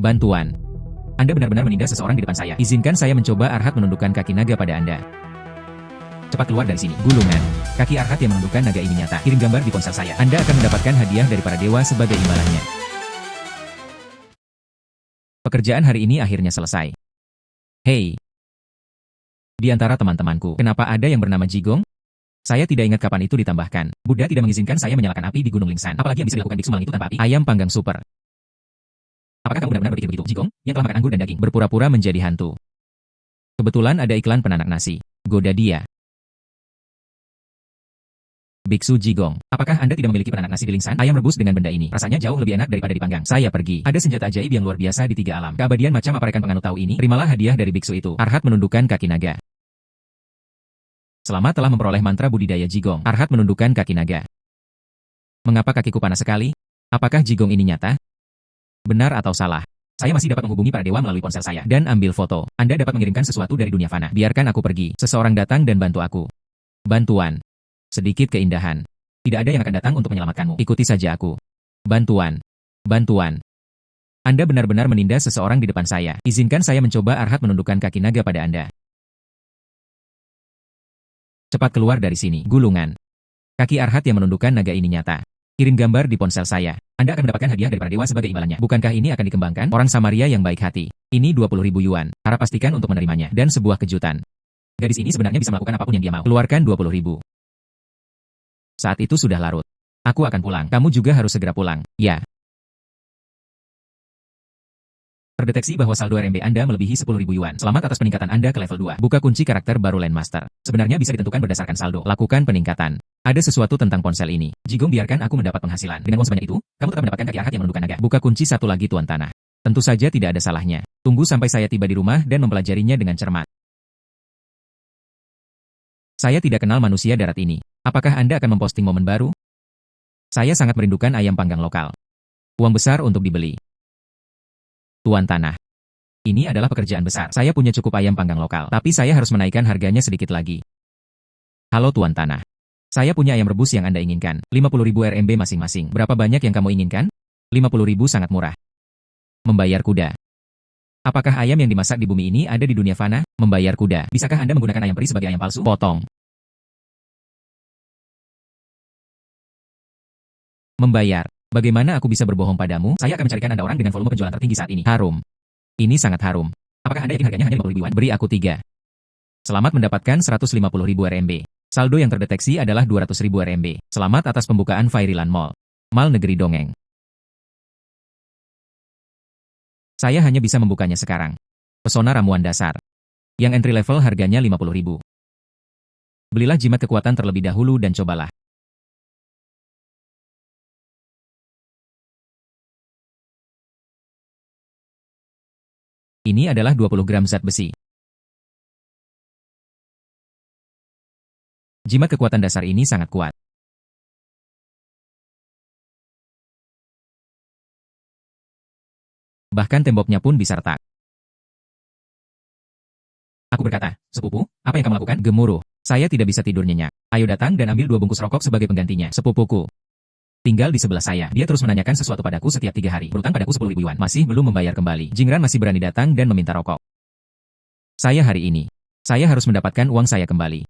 Bantuan. Anda benar-benar menindas seseorang di depan saya. Izinkan saya mencoba. Arhat menundukkan kaki naga pada Anda. Cepat keluar dari sini. Gulungan. Kaki Arhat yang menundukkan naga ini nyata. Kirim gambar di ponsel saya. Anda akan mendapatkan hadiah dari para dewa sebagai imbalannya. Pekerjaan hari ini akhirnya selesai. Hei. Di antara teman-temanku, kenapa ada yang bernama Jigong? Saya tidak ingat kapan itu ditambahkan. Buddha tidak mengizinkan saya menyalakan api di Gunung Lingsan. Apalagi yang bisa dilakukan biksu malang itu tanpa api. Ayam panggang super. Apakah kamu benar-benar berpikir begitu, Jigong? Yang telah makan anggur dan daging. Berpura-pura menjadi hantu. Kebetulan ada iklan penanak nasi. Goda dia. Biksu Jigong. Apakah Anda tidak memiliki penanak nasi di Lingsan? Ayam rebus dengan benda ini. Rasanya jauh lebih enak daripada dipanggang. Saya pergi. Ada senjata ajaib yang luar biasa di 3 alam. Keabadian macam apa rekan penganut tahu ini? Terimalah hadiah dari biksu itu. Arhat menundukkan kaki naga. Selama telah memperoleh mantra budidaya Jigong, Arhat menundukkan kaki naga. Mengapa kakiku panas sekali? Apakah Jigong ini nyata? Benar atau salah? Saya masih dapat menghubungi para dewa melalui ponsel saya. Dan ambil foto. Anda dapat mengirimkan sesuatu dari dunia fana. Biarkan aku pergi. Seseorang datang dan bantu aku. Bantuan. Sedikit keindahan. Tidak ada yang akan datang untuk menyelamatkanmu. Ikuti saja aku. Bantuan. Bantuan. Anda benar-benar menindas seseorang di depan saya. Izinkan saya mencoba. Arhat menundukkan kaki naga pada Anda. Cepat keluar dari sini. Gulungan. Kaki Arhat yang menundukkan naga ini nyata. Kirim gambar di ponsel saya. Anda akan mendapatkan hadiah dari para dewa sebagai imbalannya. Bukankah ini akan dikembangkan? Orang Samaria yang baik hati. Ini 20.000 yuan. Harap pastikan untuk menerimanya. Dan sebuah kejutan. Gadis ini sebenarnya bisa melakukan apapun yang dia mau. Keluarkan 20.000. Saat itu sudah larut. Aku akan pulang. Kamu juga harus segera pulang. Ya. Terdeteksi bahwa saldo RMB Anda melebihi 10.000 yuan. Selamat atas peningkatan Anda ke level 2. Buka kunci karakter baru Landmaster. Sebenarnya bisa ditentukan berdasarkan saldo. Lakukan peningkatan. Ada sesuatu tentang ponsel ini. Jigong, biarkan aku mendapat penghasilan. Dengan uang sebanyak itu, kamu tetap mendapatkan kaki Arhat yang menundukkan naga. Buka kunci satu lagi, Tuan Tanah. Tentu saja tidak ada salahnya. Tunggu sampai saya tiba di rumah dan mempelajarinya dengan cermat. Saya tidak kenal manusia darat ini. Apakah Anda akan memposting momen baru? Saya sangat merindukan ayam panggang lokal. Uang besar untuk dibeli. Tuan Tanah. Ini adalah pekerjaan besar. Saya punya cukup ayam panggang lokal, tapi saya harus menaikkan harganya sedikit lagi. Halo Tuan Tanah. Saya punya ayam rebus yang Anda inginkan. 50.000 RMB masing-masing. Berapa banyak yang kamu inginkan? 50.000 sangat murah. Membayar kuda. Apakah ayam yang dimasak di bumi ini ada di dunia fana? Membayar kuda. Bisakah Anda menggunakan ayam peri sebagai ayam palsu? Potong. Membayar. Bagaimana aku bisa berbohong padamu? Saya akan mencarikan Anda orang dengan volume penjualan tertinggi saat ini. Harum. Ini sangat harum. Apakah Anda yakin harganya hanya 50.000 yuan? Beri aku 3. Selamat mendapatkan 150.000 RMB. Saldo yang terdeteksi adalah 200.000 RMB. Selamat atas pembukaan Fairyland Mall. Mall Negeri Dongeng. Saya hanya bisa membukanya sekarang. Pesona ramuan dasar. Yang entry level harganya 50.000. Belilah jimat kekuatan terlebih dahulu dan cobalah. Ini adalah 20 gram zat besi. Jimat kekuatan dasar ini sangat kuat. Bahkan temboknya pun bisa retak. Aku berkata, sepupu, apa yang kamu lakukan? Gemuruh. Saya tidak bisa tidur nyenyak. Ayo datang dan ambil 2 bungkus rokok sebagai penggantinya. Sepupuku tinggal di sebelah saya. Dia terus menanyakan sesuatu padaku setiap 3 hari. Berutang padaku 10.000 yuan. Masih belum membayar kembali. Jingran masih berani datang dan meminta rokok. Saya hari ini. Saya harus mendapatkan uang saya kembali.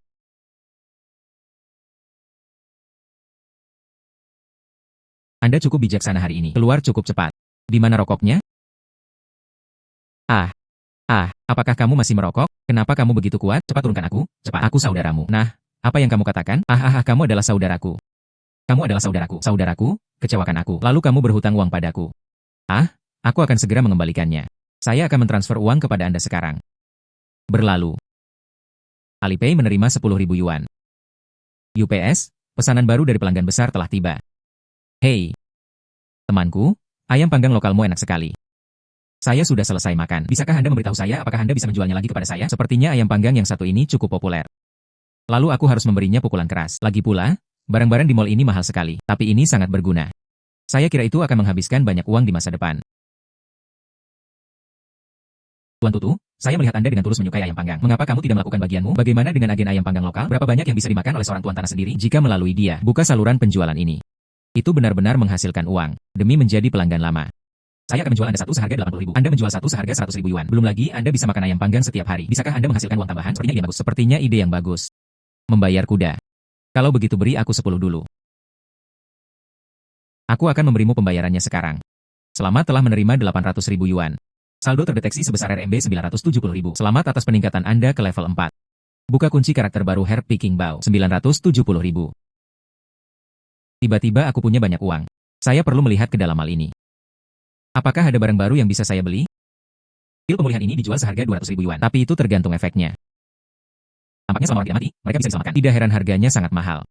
Anda cukup bijaksana hari ini. Keluar cukup cepat. Di mana rokoknya? Apakah kamu masih merokok? Kenapa kamu begitu kuat? Cepat turunkan aku. Cepat, aku saudaramu. Nah, apa yang kamu katakan? Kamu adalah saudaraku. Kamu adalah saudaraku. Saudaraku, kecewakan aku. Lalu kamu berhutang uang padaku. Aku akan segera mengembalikannya. Saya akan mentransfer uang kepada Anda sekarang. Berlalu. Alipay menerima 10.000 yuan. UPS, pesanan baru dari pelanggan besar telah tiba. Hei, temanku, ayam panggang lokalmu enak sekali. Saya sudah selesai makan. Bisakah Anda memberitahu saya apakah Anda bisa menjualnya lagi kepada saya? Sepertinya ayam panggang yang satu ini cukup populer. Lalu aku harus memberinya pukulan keras. Lagi pula, barang-barang di mall ini mahal sekali, tapi ini sangat berguna. Saya kira itu akan menghabiskan banyak uang di masa depan. Tuan Tutu, saya melihat Anda dengan tulus menyukai ayam panggang. Mengapa kamu tidak melakukan bagianmu? Bagaimana dengan agen ayam panggang lokal? Berapa banyak yang bisa dimakan oleh seorang Tuan Tanah sendiri jika melalui dia buka saluran penjualan ini? Itu benar-benar menghasilkan uang, demi menjadi pelanggan lama. Saya akan menjual Anda satu seharga 80.000. Anda menjual satu seharga 100.000 yuan. Belum lagi Anda bisa makan ayam panggang setiap hari. Bisakah Anda menghasilkan uang tambahan? Sepertinya ide yang bagus. Membayar kuda. Kalau begitu beri aku 10 dulu. Aku akan memberimu pembayarannya sekarang. Selamat telah menerima 800.000 yuan. Saldo terdeteksi sebesar RMB 970.000. Selamat atas peningkatan Anda ke level 4. Buka kunci karakter baru Hair Picking Bow 970.000. Tiba-tiba aku punya banyak uang. Saya perlu melihat ke dalam hal ini. Apakah ada barang baru yang bisa saya beli? Pil pemulihan ini dijual seharga 200.000 yuan, tapi itu tergantung efeknya. Tampaknya selama orang tidak mati, mereka bisa diselamatkan. Tidak heran harganya sangat mahal.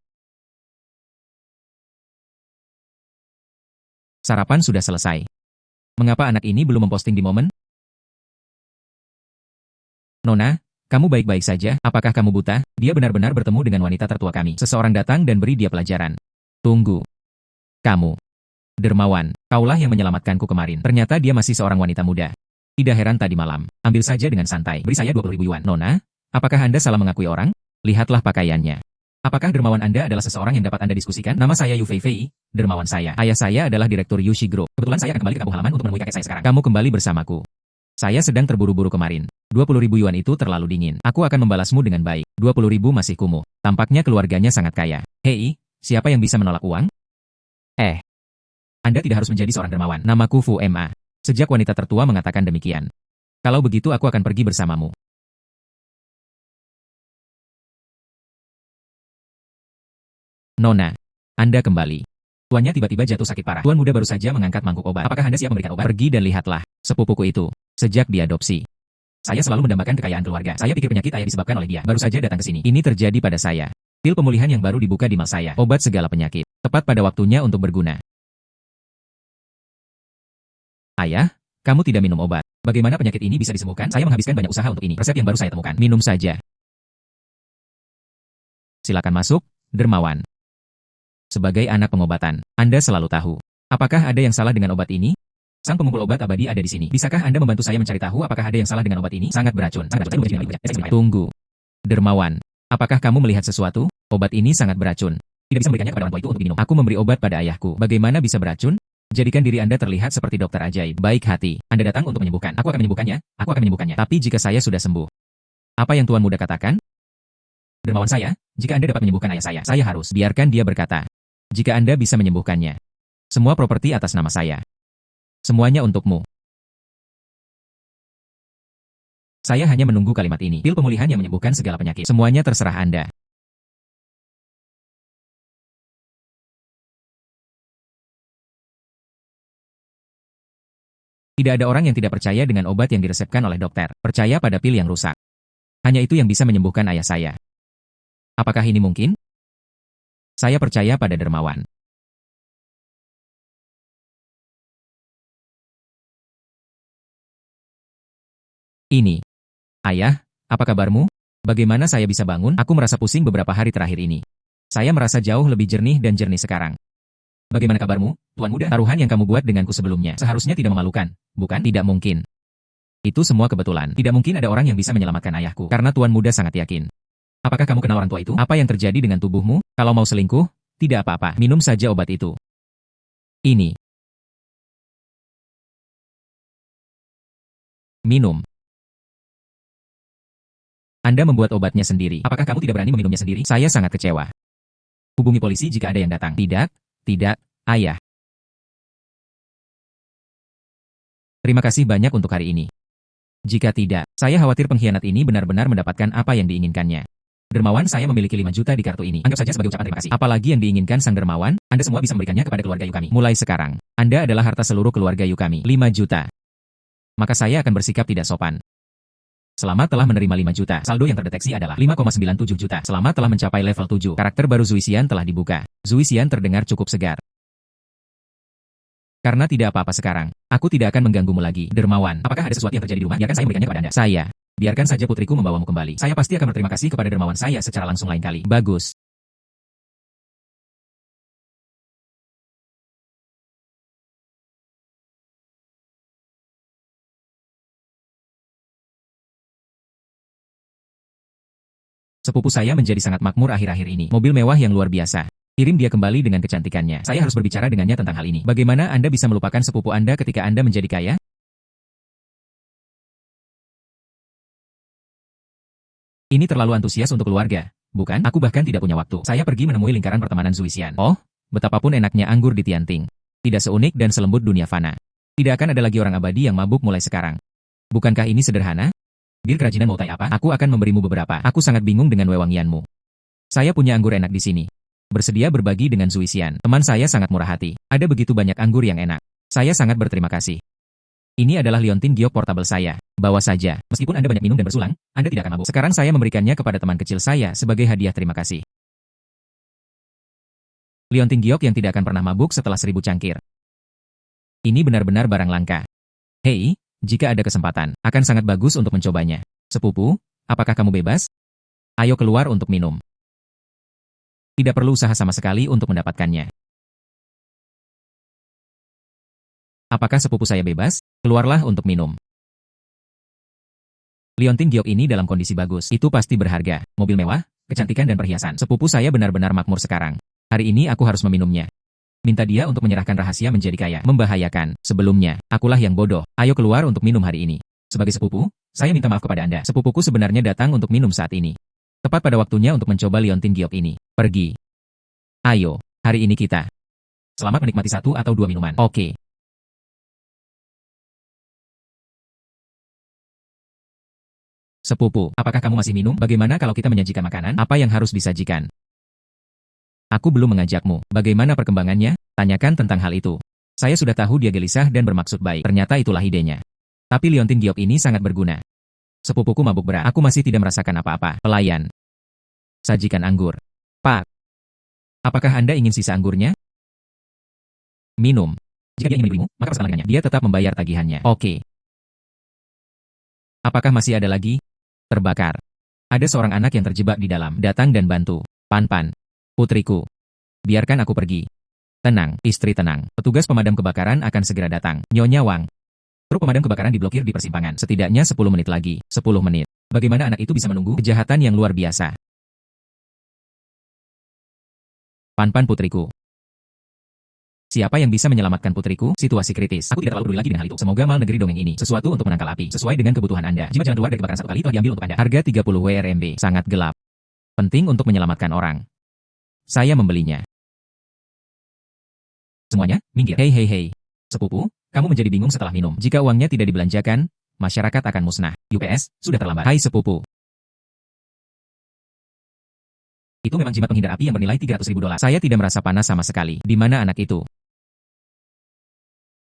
Sarapan sudah selesai. Mengapa anak ini belum memposting di momen? Nona, kamu baik-baik saja? Apakah kamu buta? Dia benar-benar bertemu dengan wanita tertua kami. Seseorang datang dan beri dia pelajaran. Tunggu. Kamu. Dermawan, kaulah yang menyelamatkanku kemarin. Ternyata dia masih seorang wanita muda. Tidak heran tadi malam. Ambil saja dengan santai. Beri saya 20.000 yuan. Nona, apakah Anda salah mengakui orang? Lihatlah pakaiannya. Apakah dermawan Anda adalah seseorang yang dapat Anda diskusikan? Nama saya Yu Fei, dermawan saya. Ayah saya adalah Direktur Yushi Group. Kebetulan saya akan kembali ke kampung halaman untuk menemui kakek saya sekarang. Kamu kembali bersamaku. Saya sedang terburu-buru kemarin. 20.000 yuan itu terlalu dingin. Aku akan membalasmu dengan baik. 20.000 masih kumuh. Tampaknya keluarganya sangat kaya. Hei, siapa yang bisa menolak uang? Anda tidak harus menjadi seorang dermawan. Namaku Fu Ma. Sejak wanita tertua mengatakan demikian. Kalau begitu aku akan pergi bersamamu. Nona, Anda kembali. Tuannya tiba-tiba jatuh sakit parah. Tuan muda baru saja mengangkat mangkuk obat. Apakah Anda siap memberikan obat? Pergi dan lihatlah, sepupuku itu. Sejak diadopsi, saya selalu mendambakan kekayaan keluarga. Saya pikir penyakit ayah disebabkan oleh dia. Baru saja datang ke sini. Ini terjadi pada saya. Pil pemulihan yang baru dibuka di mal saya. Obat segala penyakit. Tepat pada waktunya untuk berguna. Ayah, kamu tidak minum obat. Bagaimana penyakit ini bisa disembuhkan? Saya menghabiskan banyak usaha untuk ini. Resep yang baru saya temukan. Minum saja. Silakan masuk, dermawan. Sebagai anak pengobatan, Anda selalu tahu. Apakah ada yang salah dengan obat ini? Sang pengumpul obat abadi ada di sini. Bisakah Anda membantu saya mencari tahu apakah ada yang salah dengan obat ini? Sangat beracun. Tunggu. Dermawan, apakah kamu melihat sesuatu? Obat ini sangat beracun. Tidak bisa memberikannya kepada orang tua itu untuk diminum. Aku memberi obat pada ayahku. Bagaimana bisa beracun? Jadikan diri Anda terlihat seperti dokter ajaib. Baik hati, Anda datang untuk menyembuhkan. Aku akan menyembuhkannya. Aku akan menyembuhkannya. Tapi jika saya sudah sembuh, apa yang Tuan Muda katakan? Dermawan saya, jika Anda dapat menyembuhkan ayah saya harus biarkan dia berkata. Jika Anda bisa menyembuhkannya. Semua properti atas nama saya. Semuanya untukmu. Saya hanya menunggu kalimat ini. Pil pemulihan yang menyembuhkan segala penyakit. Semuanya terserah Anda. Tidak ada orang yang tidak percaya dengan obat yang diresepkan oleh dokter. Percaya pada pil yang rusak. Hanya itu yang bisa menyembuhkan ayah saya. Apakah ini mungkin? Saya percaya pada dermawan. Ini. Ayah, apa kabarmu? Bagaimana saya bisa bangun? Aku merasa pusing beberapa hari terakhir ini. Saya merasa jauh lebih jernih dan jernih sekarang. Bagaimana kabarmu, Tuan Muda? Taruhan yang kamu buat denganku sebelumnya seharusnya tidak memalukan, bukan? Tidak mungkin. Itu semua kebetulan. Tidak mungkin ada orang yang bisa menyelamatkan ayahku, karena Tuan Muda sangat yakin. Apakah kamu kenal orang tua itu? Apa yang terjadi dengan tubuhmu? Kalau mau selingkuh, tidak apa-apa. Minum saja obat itu. Ini. Minum. Anda membuat obatnya sendiri. Apakah kamu tidak berani meminumnya sendiri? Saya sangat kecewa. Hubungi polisi jika ada yang datang. Tidak, ayah. Terima kasih banyak untuk hari ini. Jika tidak, saya khawatir pengkhianat ini benar-benar mendapatkan apa yang diinginkannya. Dermawan, saya memiliki 5 juta di kartu ini. Anggap saja sebagai ucapan terima kasih. Apalagi yang diinginkan sang dermawan, Anda semua bisa memberikannya kepada keluarga Yukami. Mulai sekarang, Anda adalah harta seluruh keluarga Yukami. 5 juta. Maka saya akan bersikap tidak sopan. Selamat telah menerima 5 juta. Saldo yang terdeteksi adalah 5,97 juta. Selamat telah mencapai level 7. Karakter baru Zuisian telah dibuka. Zuisian terdengar cukup segar. Karena tidak apa-apa sekarang, aku tidak akan mengganggumu lagi. Dermawan, apakah ada sesuatu yang terjadi di rumah? Biarkan saya memberikannya kepada Anda. Saya. Biarkan saja putriku membawamu kembali. Saya pasti akan berterima kasih kepada dermawan saya secara langsung lain kali. Bagus. Sepupu saya menjadi sangat makmur akhir-akhir ini. Mobil mewah yang luar biasa. Kirim dia kembali dengan kecantikannya. Saya harus berbicara dengannya tentang hal ini. Bagaimana Anda bisa melupakan sepupu Anda ketika Anda menjadi kaya? Ini terlalu antusias untuk keluarga, bukan? Aku bahkan tidak punya waktu. Saya pergi menemui lingkaran pertemanan Zuisian. Oh, betapapun enaknya anggur di Tianting. Tidak seunik dan selembut dunia fana. Tidak akan ada lagi orang abadi yang mabuk mulai sekarang. Bukankah ini sederhana? Bir kerajinan mau tai apa? Aku akan memberimu beberapa. Aku sangat bingung dengan wewangianmu. Saya punya anggur enak di sini. Bersedia berbagi dengan Zuisian. Teman saya sangat murah hati. Ada begitu banyak anggur yang enak. Saya sangat berterima kasih. Ini adalah liontin giok portable saya. Bawa saja. Meskipun Anda banyak minum dan bersulang, Anda tidak akan mabuk. Sekarang saya memberikannya kepada teman kecil saya sebagai hadiah terima kasih. Liontin giok yang tidak akan pernah mabuk setelah 1000 cangkir. Ini benar-benar barang langka. Hei, jika ada kesempatan, akan sangat bagus untuk mencobanya. Sepupu, apakah kamu bebas? Ayo keluar untuk minum. Tidak perlu usaha sama sekali untuk mendapatkannya. Apakah sepupu saya bebas? Keluarlah untuk minum. Liontin giok ini dalam kondisi bagus. Itu pasti berharga. Mobil mewah, kecantikan dan perhiasan. Sepupu saya benar-benar makmur sekarang. Hari ini aku harus meminumnya. Minta dia untuk menyerahkan rahasia menjadi kaya. Membahayakan. Sebelumnya, akulah yang bodoh. Ayo keluar untuk minum hari ini. Sebagai sepupu, saya minta maaf kepada Anda. Sepupuku sebenarnya datang untuk minum saat ini. Tepat pada waktunya untuk mencoba liontin giok ini. Pergi. Ayo, hari ini kita. Selamat menikmati 1 atau 2 minuman. Oke. Sepupu, apakah kamu masih minum? Bagaimana kalau kita menyajikan makanan? Apa yang harus disajikan? Aku belum mengajakmu. Bagaimana perkembangannya? Tanyakan tentang hal itu. Saya sudah tahu dia gelisah dan bermaksud baik. Ternyata itulah idenya. Tapi liontin giok ini sangat berguna. Sepupuku mabuk berat. Aku masih tidak merasakan apa-apa. Pelayan. Sajikan anggur. Pak. Apakah Anda ingin sisa anggurnya? Minum. Jika dia ingin membelimu, maka persetan dengannya. Dia tetap membayar tagihannya. Oke. Apakah masih ada lagi? Terbakar. Ada seorang anak yang terjebak di dalam. Datang dan bantu. Pan-pan. Putriku. Biarkan aku pergi. Tenang, istri tenang. Petugas pemadam kebakaran akan segera datang. Nyonya Wang. Truk pemadam kebakaran diblokir di persimpangan. Setidaknya 10 menit lagi. 10 menit. Bagaimana anak itu bisa menunggu? Kejahatan yang luar biasa. Pan-pan putriku. Siapa yang bisa menyelamatkan putriku? Situasi kritis. Aku tidak terlalu peduli lagi dengan hal itu. Semoga mal negeri dongeng ini sesuatu untuk menangkal api sesuai dengan kebutuhan Anda. Jimat jalan keluar dari kebakaran 1 kali telah diambil untuk Anda. Harga 30 WRMB. Sangat gelap. Penting untuk menyelamatkan orang. Saya membelinya. Semuanya, minggir. Hei. Sepupu, kamu menjadi bingung setelah minum. Jika uangnya tidak dibelanjakan, masyarakat akan musnah. UPS, sudah terlambat. Hai sepupu. Itu memang jimat penghindar api yang bernilai $300.000. Saya tidak merasa panas sama sekali. Di mana anak itu?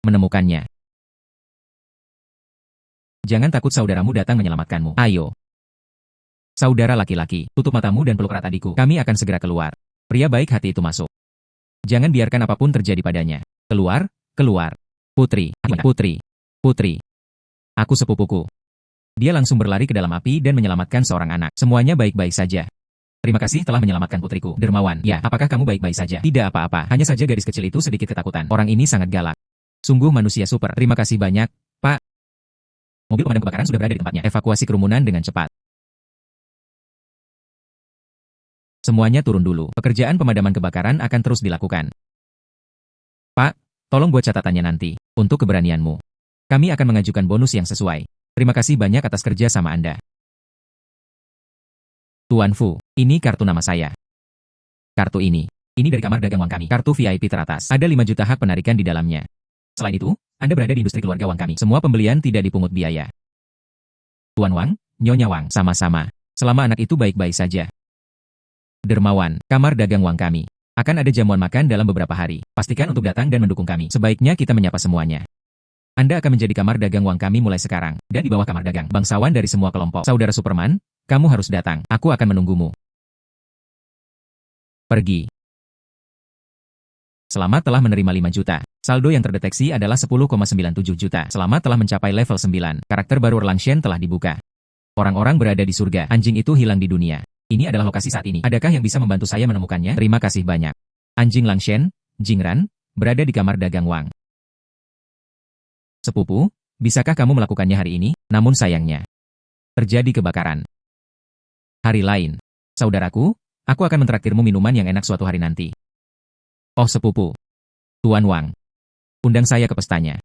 Menemukannya. Jangan takut saudaramu datang menyelamatkanmu. Ayo. Saudara laki-laki, tutup matamu dan peluk erat adikku. Kami akan segera keluar. Pria baik hati itu masuk. Jangan biarkan apapun terjadi padanya. Keluar. Putri. Aku sepupuku. Dia langsung berlari ke dalam api dan menyelamatkan seorang anak. Semuanya baik-baik saja. Terima kasih telah menyelamatkan putriku. Dermawan. Ya, apakah kamu baik-baik saja? Tidak apa-apa. Hanya saja gadis kecil itu sedikit ketakutan. Orang ini sangat galak. Sungguh manusia super. Terima kasih banyak, Pak. Mobil pemadam kebakaran sudah berada di tempatnya. Evakuasi kerumunan dengan cepat. Semuanya turun dulu. Pekerjaan pemadaman kebakaran akan terus dilakukan. Pak, tolong buat catatannya nanti. Untuk keberanianmu. Kami akan mengajukan bonus yang sesuai. Terima kasih banyak atas kerja sama Anda. Tuan Fu, ini kartu nama saya. Kartu ini dari kamar dagang uang kami. Kartu VIP teratas. Ada 5 juta hak penarikan di dalamnya. Selain itu, Anda berada di industri keluarga Wang kami. Semua pembelian tidak dipungut biaya. Tuan Wang, Nyonya Wang, sama-sama. Selama anak itu baik-baik saja. Dermawan, kamar dagang Wang kami. Akan ada jamuan makan dalam beberapa hari. Pastikan untuk datang dan mendukung kami. Sebaiknya kita menyapa semuanya. Anda akan menjadi kamar dagang Wang kami mulai sekarang. Dan di bawah kamar dagang, bangsawan dari semua kelompok. Saudara Superman, kamu harus datang. Aku akan menunggumu. Pergi. Selamat telah menerima 5 juta. Saldo yang terdeteksi adalah 10,97 juta. Selamat telah mencapai level 9. Karakter baru Erlang Shen telah dibuka. Orang-orang berada di surga. Anjing itu hilang di dunia. Ini adalah lokasi saat ini. Adakah yang bisa membantu saya menemukannya? Terima kasih banyak. Anjing Langshen, Jingran, berada di kamar dagang Wang. Sepupu, bisakah kamu melakukannya hari ini? Namun sayangnya, terjadi kebakaran. Hari lain. Saudaraku, aku akan mentraktirmu minuman yang enak suatu hari nanti. Oh sepupu. Tuan Wang. Undang saya ke pestanya.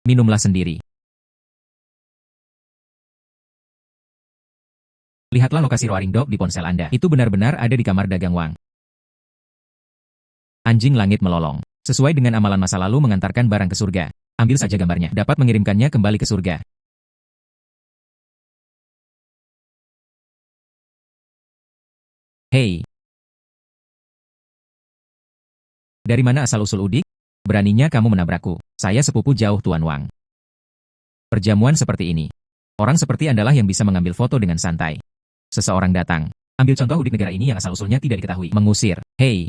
Minumlah sendiri. Lihatlah lokasi Roaring Dog di ponsel Anda. Itu benar-benar ada di kamar dagang Wang. Anjing langit melolong. Sesuai dengan amalan masa lalu mengantarkan barang ke surga. Ambil saja gambarnya. Dapat mengirimkannya kembali ke surga. Hei. Dari mana asal-usul udik? Beraninya kamu menabrakku. Saya sepupu jauh Tuan Wang. Perjamuan seperti ini. Orang seperti Andalah yang bisa mengambil foto dengan santai. Seseorang datang. Ambil contoh udik negara ini yang asal-usulnya tidak diketahui. Mengusir. Hei.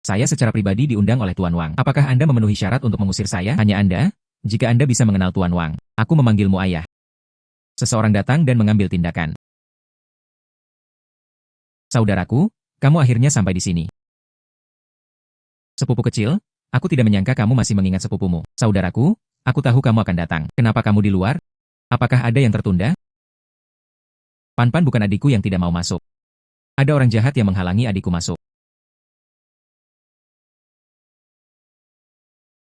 Saya secara pribadi diundang oleh Tuan Wang. Apakah Anda memenuhi syarat untuk mengusir saya? Hanya Anda? Jika Anda bisa mengenal Tuan Wang, aku memanggilmu ayah. Seseorang datang dan mengambil tindakan. Saudaraku, kamu akhirnya sampai di sini. Sepupu kecil, aku tidak menyangka kamu masih mengingat sepupumu. Saudaraku, aku tahu kamu akan datang. Kenapa kamu di luar? Apakah ada yang tertunda? Pan-Pan bukan adikku yang tidak mau masuk. Ada orang jahat yang menghalangi adikku masuk.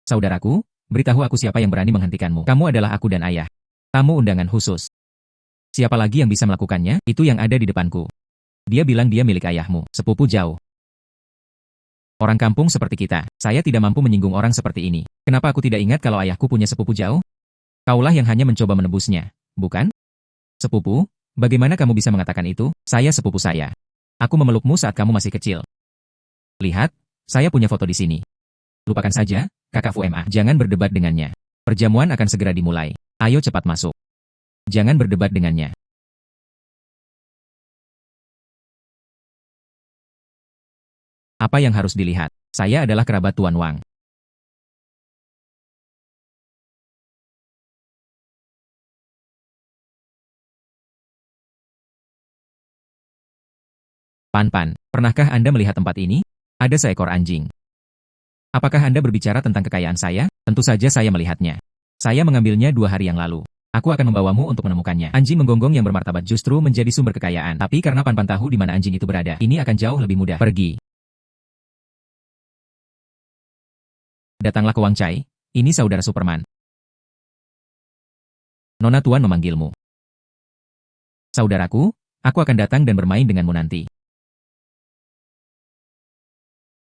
Saudaraku, beritahu aku siapa yang berani menghentikanmu. Kamu adalah aku dan ayah. Tamu undangan khusus. Siapa lagi yang bisa melakukannya? Itu yang ada di depanku. Dia bilang dia milik ayahmu, sepupu jauh. Orang kampung seperti kita, saya tidak mampu menyinggung orang seperti ini. Kenapa aku tidak ingat kalau ayahku punya sepupu jauh? Kaulah yang hanya mencoba menebusnya, bukan? Sepupu, bagaimana kamu bisa mengatakan itu? Saya sepupu saya. Aku memelukmu saat kamu masih kecil. Lihat, saya punya foto di sini. Lupakan saja, kakak Fuema. Jangan berdebat dengannya. Perjamuan akan segera dimulai. Ayo cepat masuk. Jangan berdebat dengannya. Apa yang harus dilihat? Saya adalah kerabat Tuan Wang. Pan-Pan, pernahkah Anda melihat tempat ini? Ada seekor anjing. Apakah Anda berbicara tentang kekayaan saya? Tentu saja saya melihatnya. Saya mengambilnya 2 hari yang lalu. Aku akan membawamu untuk menemukannya. Anjing menggonggong yang bermartabat justru menjadi sumber kekayaan. Tapi karena Pan-Pan tahu di mana anjing itu berada, ini akan jauh lebih mudah. Pergi. Datanglah ke Wang Chai. Ini saudara Superman. Nona Tuan memanggilmu. Saudaraku, aku akan datang dan bermain denganmu nanti.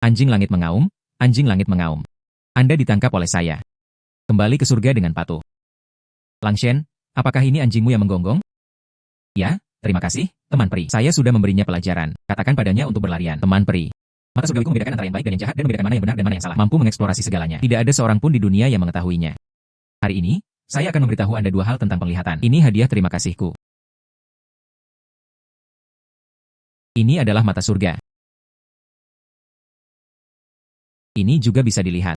Anjing langit mengaum. Anjing langit mengaum. Anda ditangkap oleh saya. Kembali ke surga dengan patuh. Lang Shen, apakah ini anjingmu yang menggonggong? Ya, terima kasih, teman peri. Saya sudah memberinya pelajaran. Katakan padanya untuk berlarian. Teman peri. Mata surgawiku membedakan antara yang baik dan yang jahat dan membedakan mana yang benar dan mana yang salah. Mampu mengeksplorasi segalanya. Tidak ada seorang pun di dunia yang mengetahuinya. Hari ini, saya akan memberitahu Anda 2 hal tentang penglihatan. Ini hadiah terima kasihku. Ini adalah mata surga. Ini juga bisa dilihat.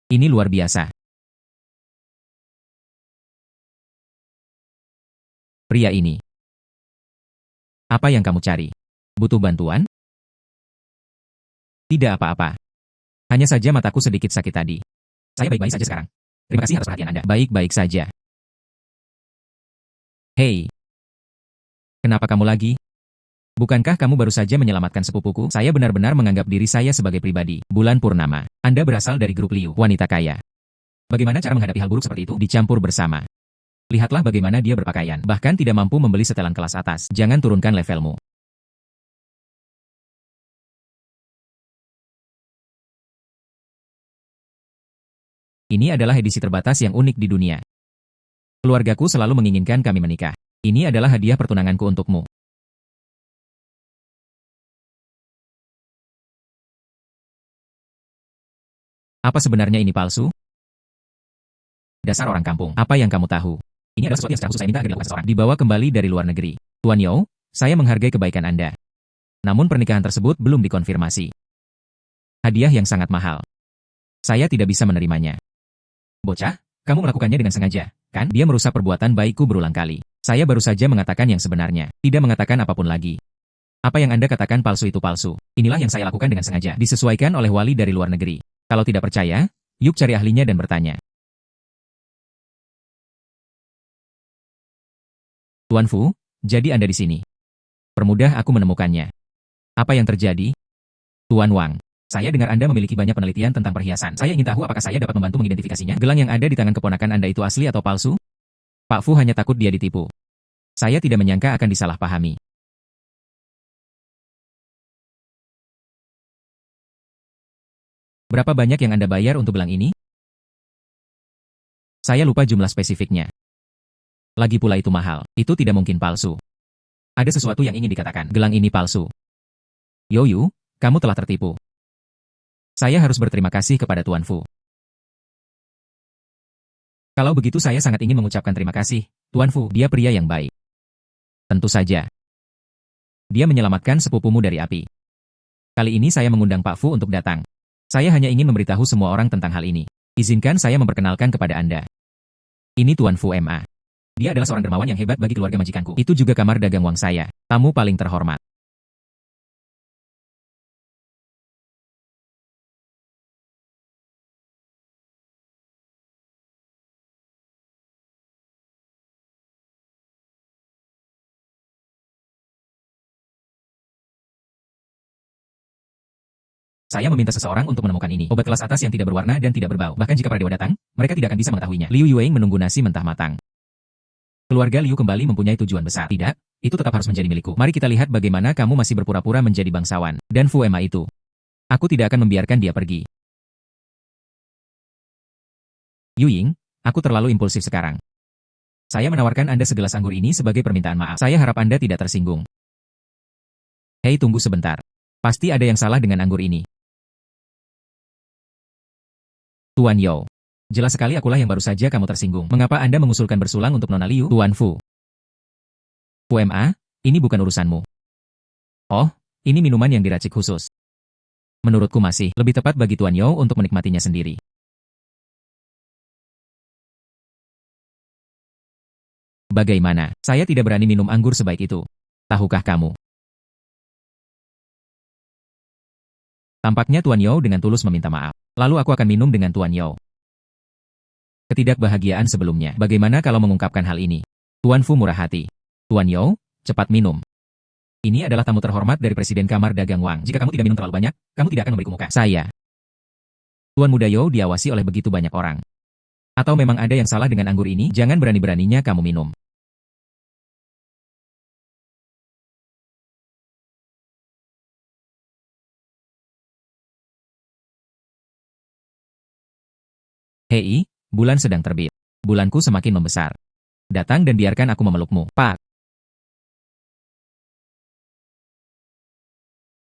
Ini luar biasa. Pria ini. Apa yang kamu cari? Butuh bantuan? Tidak apa-apa. Hanya saja mataku sedikit sakit tadi. Saya baik-baik saja sekarang. Terima kasih atas perhatian Anda. Baik-baik saja. Hei. Kenapa kamu lagi? Bukankah kamu baru saja menyelamatkan sepupuku? Saya benar-benar menganggap diri saya sebagai pribadi. Bulan purnama. Anda berasal dari grup Liu, wanita kaya. Bagaimana cara menghadapi hal buruk seperti itu? Dicampur bersama. Lihatlah bagaimana dia berpakaian. Bahkan tidak mampu membeli setelan kelas atas. Jangan turunkan levelmu. Ini adalah edisi terbatas yang unik di dunia. Keluargaku selalu menginginkan kami menikah. Ini adalah hadiah pertunanganku untukmu. Apa sebenarnya ini palsu? Dasar orang kampung. Apa yang kamu tahu? Ini adalah sesuatu yang secara khusus saya minta agar dilakukan seseorang. Dibawa kembali dari luar negeri. Tuan Yo, saya menghargai kebaikan Anda. Namun pernikahan tersebut belum dikonfirmasi. Hadiah yang sangat mahal. Saya tidak bisa menerimanya. Bocah, kamu melakukannya dengan sengaja, kan? Dia merusak perbuatan baikku berulang kali. Saya baru saja mengatakan yang sebenarnya, tidak mengatakan apapun lagi. Apa yang Anda katakan palsu itu palsu. Inilah yang saya lakukan dengan sengaja. Disesuaikan oleh wali dari luar negeri. Kalau tidak percaya, yuk cari ahlinya dan bertanya. Tuan Fu, jadi Anda di sini. Permudah aku menemukannya. Apa yang terjadi? Tuan Wang, saya dengar Anda memiliki banyak penelitian tentang perhiasan. Saya ingin tahu apakah saya dapat membantu mengidentifikasinya. Gelang yang ada di tangan keponakan Anda itu asli atau palsu? Pak Fu hanya takut dia ditipu. Saya tidak menyangka akan disalahpahami. Berapa banyak yang Anda bayar untuk gelang ini? Saya lupa jumlah spesifiknya. Lagi pula itu mahal. Itu tidak mungkin palsu. Ada sesuatu yang ingin dikatakan. Gelang ini palsu. Yoyu, kamu telah tertipu. Saya harus berterima kasih kepada Tuan Fu. Kalau begitu saya sangat ingin mengucapkan terima kasih, Tuan Fu. Dia pria yang baik. Tentu saja. Dia menyelamatkan sepupumu dari api. Kali ini saya mengundang Pak Fu untuk datang. Saya hanya ingin memberitahu semua orang tentang hal ini. Izinkan saya memperkenalkan kepada Anda. Ini Tuan Fu Ma. Dia adalah seorang dermawan yang hebat bagi keluarga majikanku. Itu juga kamar dagang Wang saya. Tamu paling terhormat. Saya meminta seseorang untuk menemukan ini. Obat kelas atas yang tidak berwarna dan tidak berbau. Bahkan jika para dewa datang, mereka tidak akan bisa mengetahuinya. Liu Yueng menunggu nasi mentah matang. Keluarga Liu kembali mempunyai tujuan besar. Tidak, itu tetap harus menjadi milikku. Mari kita lihat bagaimana kamu masih berpura-pura menjadi bangsawan. Dan Fu Ma itu. Aku tidak akan membiarkan dia pergi. Yu Ying, aku terlalu impulsif sekarang. Saya menawarkan Anda segelas anggur ini sebagai permintaan maaf. Saya harap Anda tidak tersinggung. Hei, tunggu sebentar. Pasti ada yang salah dengan anggur ini. Tuan Yao. Jelas sekali akulah yang baru saja kamu tersinggung. Mengapa Anda mengusulkan bersulang untuk Nona Liu? Tuan Fu. Fu Ma, ini bukan urusanmu. Oh, ini minuman yang diracik khusus. Menurutku masih lebih tepat bagi Tuan Yao untuk menikmatinya sendiri. Bagaimana? Saya tidak berani minum anggur sebaik itu. Tahukah kamu? Tampaknya Tuan Yao dengan tulus meminta maaf. Lalu aku akan minum dengan Tuan Yao. Ketidakbahagiaan sebelumnya. Bagaimana kalau mengungkapkan hal ini? Tuan Fu murah hati. Tuan Yao, cepat minum. Ini adalah tamu terhormat dari Presiden Kamar Dagang Wang. Jika kamu tidak minum terlalu banyak, kamu tidak akan memberiku muka. Saya. Tuan Muda Yao diawasi oleh begitu banyak orang. Atau memang ada yang salah dengan anggur ini? Jangan berani-beraninya kamu minum. Hei, bulan sedang terbit. Bulanku semakin membesar. Datang dan biarkan aku memelukmu. Pak.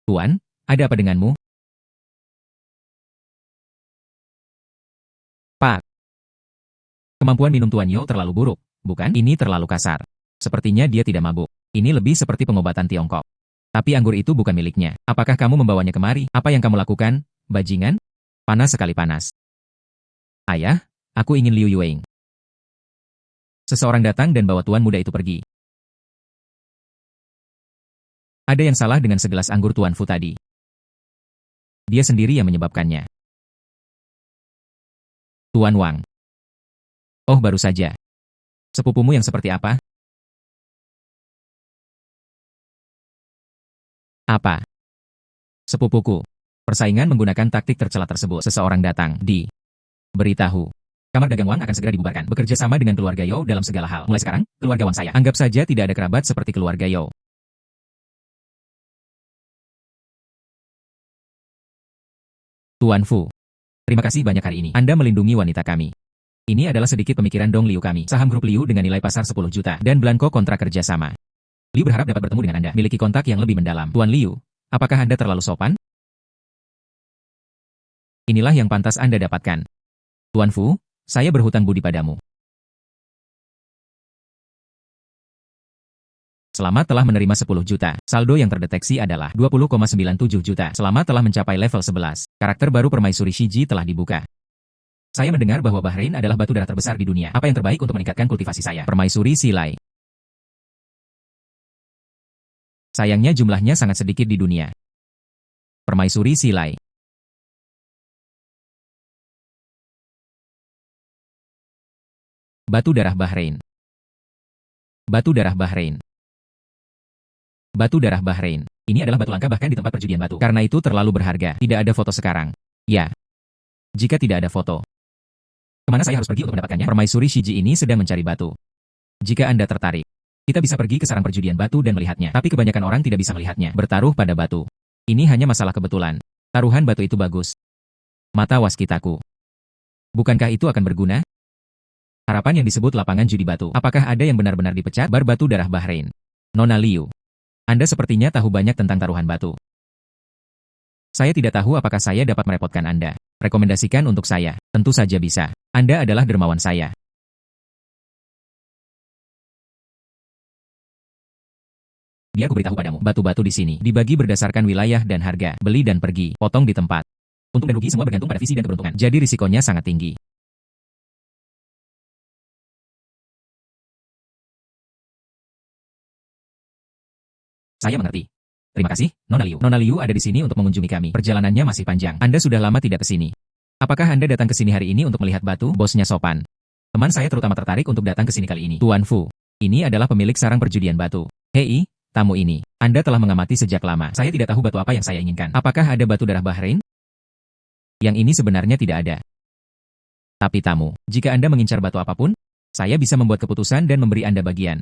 Tuan, ada apa denganmu? Pak. Kemampuan minum Tuan Yao terlalu buruk, bukan? Ini terlalu kasar. Sepertinya dia tidak mabuk. Ini lebih seperti pengobatan Tiongkok. Tapi anggur itu bukan miliknya. Apakah kamu membawanya kemari? Apa yang kamu lakukan, bajingan? Panas sekali panas. Ayah, aku ingin Liu Yueng. Seseorang datang dan bawa tuan muda itu pergi. Ada yang salah dengan segelas anggur Tuan Fu tadi. Dia sendiri yang menyebabkannya. Tuan Wang. Oh, baru saja. Sepupumu yang seperti apa? Apa? Sepupuku. Persaingan menggunakan taktik tercela tersebut. Seseorang datang. Beritahu. Kamar Dagang Wang akan segera dibubarkan. Bekerja sama dengan keluarga Yao dalam segala hal. Mulai sekarang, keluarga Wang saya. Anggap saja tidak ada kerabat seperti keluarga Yao. Tuan Fu. Terima kasih banyak hari ini. Anda melindungi wanita kami. Ini adalah sedikit pemikiran Dong Liu kami. Saham grup Liu dengan nilai pasar 10 juta. Dan blanko kontrak kerja sama. Liu berharap dapat bertemu dengan Anda. Miliki kontak yang lebih mendalam. Tuan Liu, apakah Anda terlalu sopan? Inilah yang pantas Anda dapatkan. Tuan Fu, saya berhutang budi padamu. Selamat telah menerima 10 juta. Saldo yang terdeteksi adalah 20,97 juta. Selamat telah mencapai level 11. Karakter baru Permaisuri Shiji telah dibuka. Saya mendengar bahwa Bahrain adalah batu darah terbesar di dunia. Apa yang terbaik untuk meningkatkan kultivasi saya? Permaisuri Silai. Sayangnya jumlahnya sangat sedikit di dunia. Permaisuri Silai. Batu darah Bahrain. Batu darah Bahrain. Batu darah Bahrain. Ini adalah batu langka bahkan di tempat perjudian batu. Karena itu terlalu berharga. Tidak ada foto sekarang. Ya. Jika tidak ada foto, kemana saya harus pergi untuk mendapatkannya? Permaisuri Shiji ini sedang mencari batu. Jika Anda tertarik, kita bisa pergi ke sarang perjudian batu dan melihatnya. Tapi kebanyakan orang tidak bisa melihatnya. Bertaruh pada batu. Ini hanya masalah kebetulan. Taruhan batu itu bagus. Mata waskitaku. Bukankah itu akan berguna? Harapan yang disebut lapangan judi batu. Apakah ada yang benar-benar dipecat? Bar batu darah Bahrain. Nona Liu. Anda sepertinya tahu banyak tentang taruhan batu. Saya tidak tahu apakah saya dapat merepotkan Anda. Rekomendasikan untuk saya. Tentu saja bisa. Anda adalah dermawan saya. Biar aku beritahu padamu. Batu-batu di sini dibagi berdasarkan wilayah dan harga. Beli dan pergi. Potong di tempat. Untung dan rugi semua bergantung pada visi dan keberuntungan. Jadi risikonya sangat tinggi. Saya mengerti. Terima kasih, Nona Liu. Nona Liu ada di sini untuk mengunjungi kami. Perjalanannya masih panjang. Anda sudah lama tidak ke sini. Apakah Anda datang ke sini hari ini untuk melihat batu? Bosnya sopan. Teman saya terutama tertarik untuk datang ke sini kali ini. Tuan Fu. Ini adalah pemilik sarang perjudian batu. Hei, tamu ini. Anda telah mengamati sejak lama. Saya tidak tahu batu apa yang saya inginkan. Apakah ada batu darah Bahrain? Yang ini sebenarnya tidak ada. Tapi tamu, jika Anda mengincar batu apapun, saya bisa membuat keputusan dan memberi Anda bagian.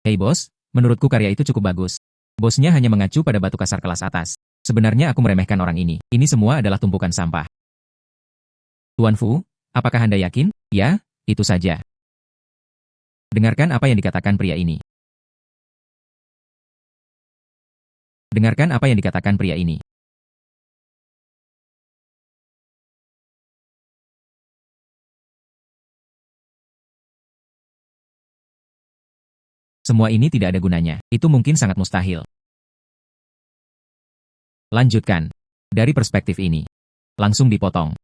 Hei bos, menurutku karya itu cukup bagus. Bosnya hanya mengacu pada batu kasar kelas atas. Sebenarnya aku meremehkan orang ini. Ini semua adalah tumpukan sampah. Tuan Fu, apakah Anda yakin? Ya, itu saja. Dengarkan apa yang dikatakan pria ini. Dengarkan apa yang dikatakan pria ini. Semua ini tidak ada gunanya. Itu mungkin sangat mustahil. Lanjutkan. Dari perspektif ini. Langsung dipotong.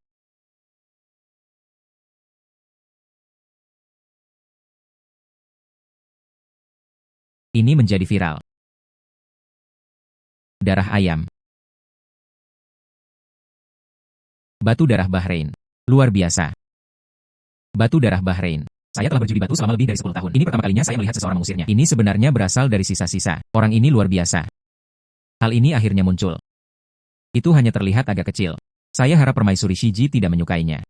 Ini menjadi viral. Darah ayam. Batu darah Bahrain. Luar biasa. Batu darah Bahrain. Saya telah berjudi batu selama lebih dari 10 tahun. Ini pertama kalinya saya melihat seseorang mengusirnya. Ini sebenarnya berasal dari sisa-sisa. Orang ini luar biasa. Hal ini akhirnya muncul. Itu hanya terlihat agak kecil. Saya harap permaisuri Shiji tidak menyukainya.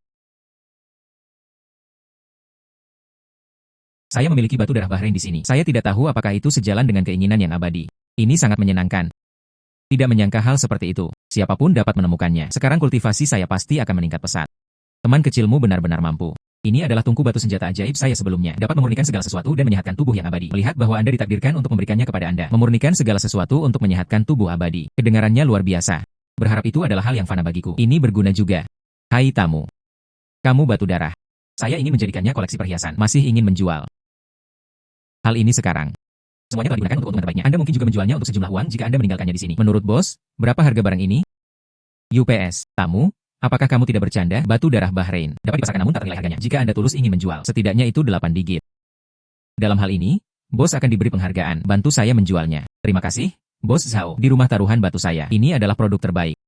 Saya memiliki batu darah Bahrain di sini. Saya tidak tahu apakah itu sejalan dengan keinginan yang abadi. Ini sangat menyenangkan. Tidak menyangka hal seperti itu. Siapapun dapat menemukannya. Sekarang kultivasi saya pasti akan meningkat pesat. Teman kecilmu benar-benar mampu. Ini adalah tungku batu senjata ajaib saya sebelumnya. Dapat memurnikan segala sesuatu dan menyehatkan tubuh yang abadi. Melihat bahwa Anda ditakdirkan untuk memberikannya kepada Anda. Memurnikan segala sesuatu untuk menyehatkan tubuh abadi. Kedengarannya luar biasa. Berharap itu adalah hal yang fana bagiku. Ini berguna juga. Hai tamu. Kamu batu darah. Saya ingin menjadikannya koleksi perhiasan. Masih ingin menjual. Hal ini sekarang. Semuanya telah digunakan untuk keuntungan terbaiknya. Anda mungkin juga menjualnya untuk sejumlah uang jika Anda meninggalkannya di sini. Menurut bos, berapa harga barang ini? UPS. Tamu, apakah kamu tidak bercanda? Batu darah Bahrain. Dapat dipasarkan namun tak ternilai harganya. Jika Anda tulus ingin menjual, setidaknya itu 8 digit. Dalam hal ini, bos akan diberi penghargaan. Bantu saya menjualnya. Terima kasih, Bos Zhao. Di rumah taruhan batu saya. Ini adalah produk terbaik.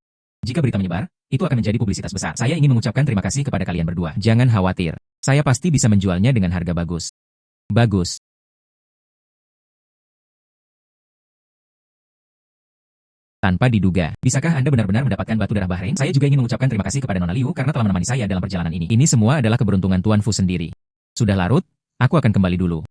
Jika berita menyebar, itu akan menjadi publisitas besar. Saya ingin mengucapkan terima kasih kepada kalian berdua. Jangan khawatir. Saya pasti bisa menjualnya dengan harga bagus. Bagus. Tanpa diduga, bisakah Anda benar-benar mendapatkan batu darah Bahrain? Saya juga ingin mengucapkan terima kasih kepada Nona Liu karena telah menemani saya dalam perjalanan ini. Ini semua adalah keberuntungan Tuan Fu sendiri. Sudah larut, aku akan kembali dulu.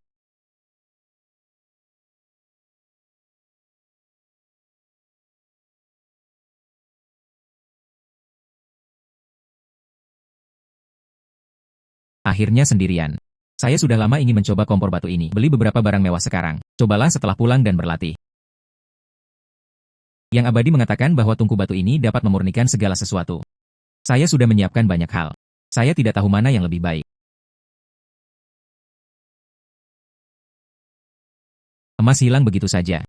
Akhirnya sendirian. Saya sudah lama ingin mencoba kompor batu ini. Beli beberapa barang mewah sekarang. Cobalah setelah pulang dan berlatih. Yang abadi mengatakan bahwa tungku batu ini dapat memurnikan segala sesuatu. Saya sudah menyiapkan banyak hal. Saya tidak tahu mana yang lebih baik. Emas hilang begitu saja.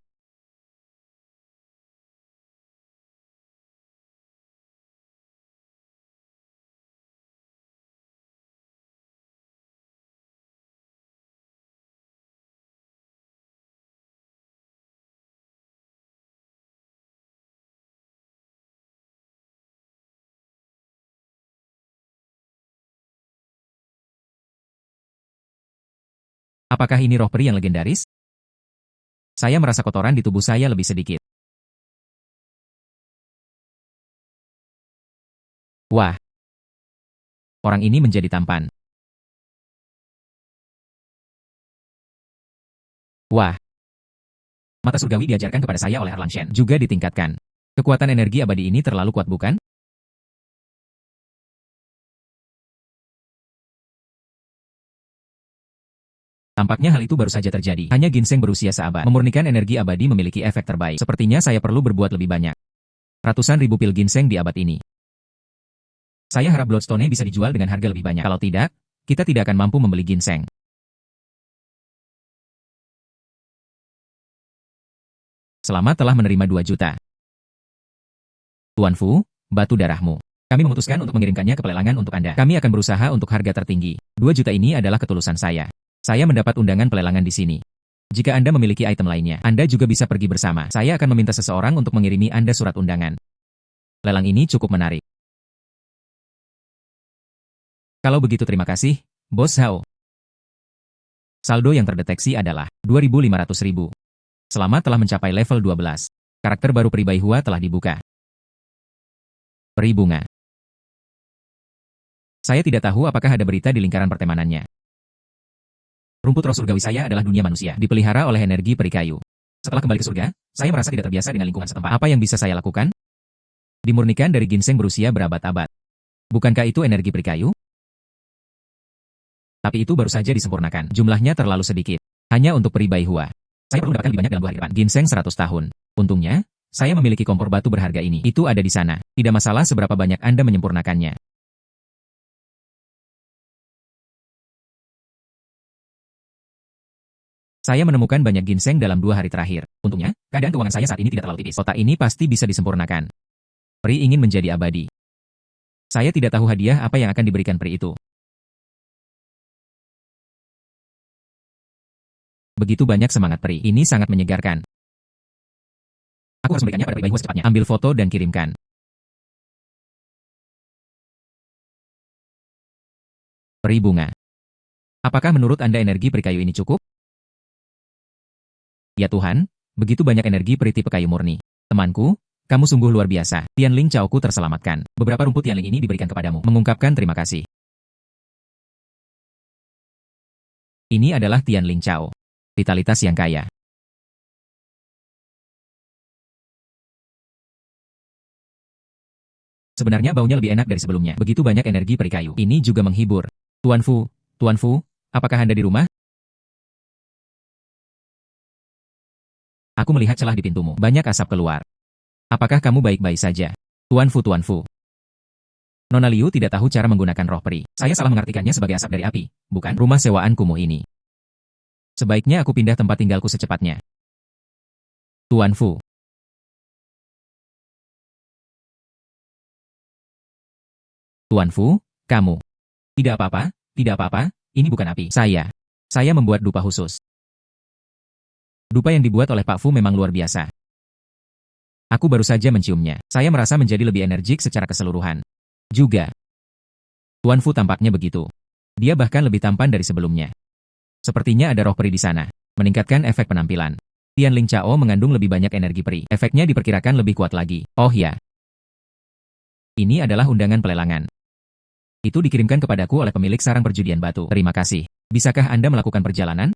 Apakah ini roh peri yang legendaris? Saya merasa kotoran di tubuh saya lebih sedikit. Wah, orang ini menjadi tampan. Wah, mata surgawi diajarkan kepada saya oleh Erlang Shen juga ditingkatkan. Kekuatan energi abadi ini terlalu kuat bukan? Tampaknya hal itu baru saja terjadi. Hanya ginseng berusia seabad. Memurnikan energi abadi memiliki efek terbaik. Sepertinya saya perlu berbuat lebih banyak. Ratusan ribu pil ginseng di abad ini. Saya harap Bloodstone bisa dijual dengan harga lebih banyak. Kalau tidak, kita tidak akan mampu membeli ginseng. Selamat telah menerima 2 juta. Tuan Fu, batu darahmu. Kami memutuskan untuk mengirimkannya ke pelelangan untuk Anda. Kami akan berusaha untuk harga tertinggi. 2 juta ini adalah ketulusan saya. Saya mendapat undangan pelelangan di sini. Jika Anda memiliki item lainnya, Anda juga bisa pergi bersama. Saya akan meminta seseorang untuk mengirimi Anda surat undangan. Lelang ini cukup menarik. Kalau begitu terima kasih, Bos Hao. Saldo yang terdeteksi adalah 2.500.000. Selamat telah mencapai level 12. Karakter baru Peri Bai Hua telah dibuka. Peri bunga. Saya tidak tahu apakah ada berita di lingkaran pertemanannya. Rumput roh surgawi saya adalah dunia manusia, dipelihara oleh energi peri kayu. Setelah kembali ke surga, saya merasa tidak terbiasa dengan lingkungan setempat. Apa yang bisa saya lakukan? Dimurnikan dari ginseng berusia berabad-abad. Bukankah itu energi peri kayu? Tapi itu baru saja disempurnakan. Jumlahnya terlalu sedikit. Hanya untuk Peri Bai Hua. Saya perlu mendapatkan lebih banyak dalam 2 hari depan. Ginseng 100 tahun. Untungnya, saya memiliki kompor batu berharga ini. Itu ada di sana. Tidak masalah seberapa banyak Anda menyempurnakannya. Saya menemukan banyak ginseng dalam 2 hari terakhir. Untungnya, keadaan keuangan saya saat ini tidak terlalu tipis. Kotak ini pasti bisa disempurnakan. Peri ingin menjadi abadi. Saya tidak tahu hadiah apa yang akan diberikan peri itu. Begitu banyak semangat peri. Ini sangat menyegarkan. Aku harus memberikannya pada Peri Bai Hua secepatnya. Ambil foto dan kirimkan. Peri bunga. Apakah menurut Anda energi peri kayu ini cukup? Ya Tuhan, begitu banyak energi peri tipe kayu murni. Temanku, kamu sungguh luar biasa. Tianling Chaoku terselamatkan. Beberapa rumput Tianling ini diberikan kepadamu. Mengungkapkan terima kasih. Ini adalah Tianling Chao. Vitalitas yang kaya. Sebenarnya baunya lebih enak dari sebelumnya. Begitu banyak energi peri kayu. Ini juga menghibur. Tuan Fu, apakah Anda di rumah? Aku melihat celah di pintumu. Banyak asap keluar. Apakah kamu baik-baik saja? Tuan Fu. Nona Liu tidak tahu cara menggunakan roh peri. Saya salah mengartikannya sebagai asap dari api, bukan rumah sewaan kumuh ini. Sebaiknya aku pindah tempat tinggalku secepatnya. Tuan Fu. Tuan Fu, kamu. Tidak apa-apa, ini bukan api. Saya membuat dupa khusus. Dupa yang dibuat oleh Pak Fu memang luar biasa. Aku baru saja menciumnya. Saya merasa menjadi lebih energik secara keseluruhan. Juga. Tuan Fu tampaknya begitu. Dia bahkan lebih tampan dari sebelumnya. Sepertinya ada roh peri di sana. Meningkatkan efek penampilan. Tianling Chao mengandung lebih banyak energi peri. Efeknya diperkirakan lebih kuat lagi. Oh ya. Ini adalah undangan pelelangan. Itu dikirimkan kepadaku oleh pemilik sarang perjudian batu. Terima kasih. Bisakah Anda melakukan perjalanan?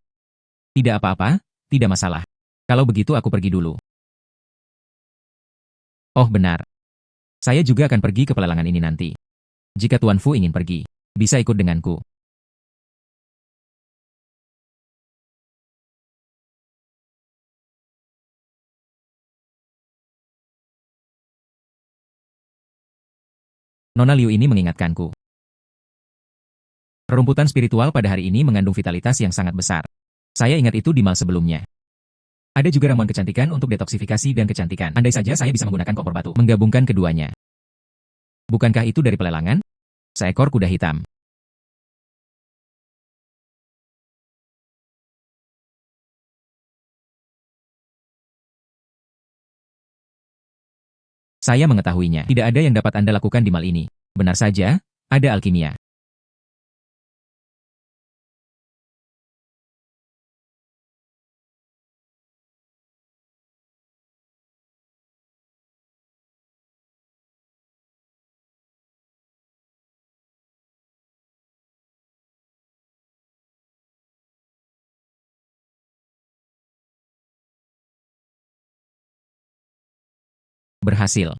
Tidak apa-apa, tidak masalah. Kalau begitu aku pergi dulu. Oh benar. Saya juga akan pergi ke pelelangan ini nanti. Jika Tuan Fu ingin pergi, bisa ikut denganku. Nona Liu ini mengingatkanku. Rerumputan spiritual pada hari ini mengandung vitalitas yang sangat besar. Saya ingat itu di mal sebelumnya. Ada juga ramuan kecantikan untuk detoksifikasi dan kecantikan. Andai saja saya bisa menggunakan kompor batu, menggabungkan keduanya. Bukankah itu dari pelelangan? Seekor kuda hitam. Saya mengetahuinya. Tidak ada yang dapat Anda lakukan di mal ini. Benar saja, ada alkimia. Berhasil.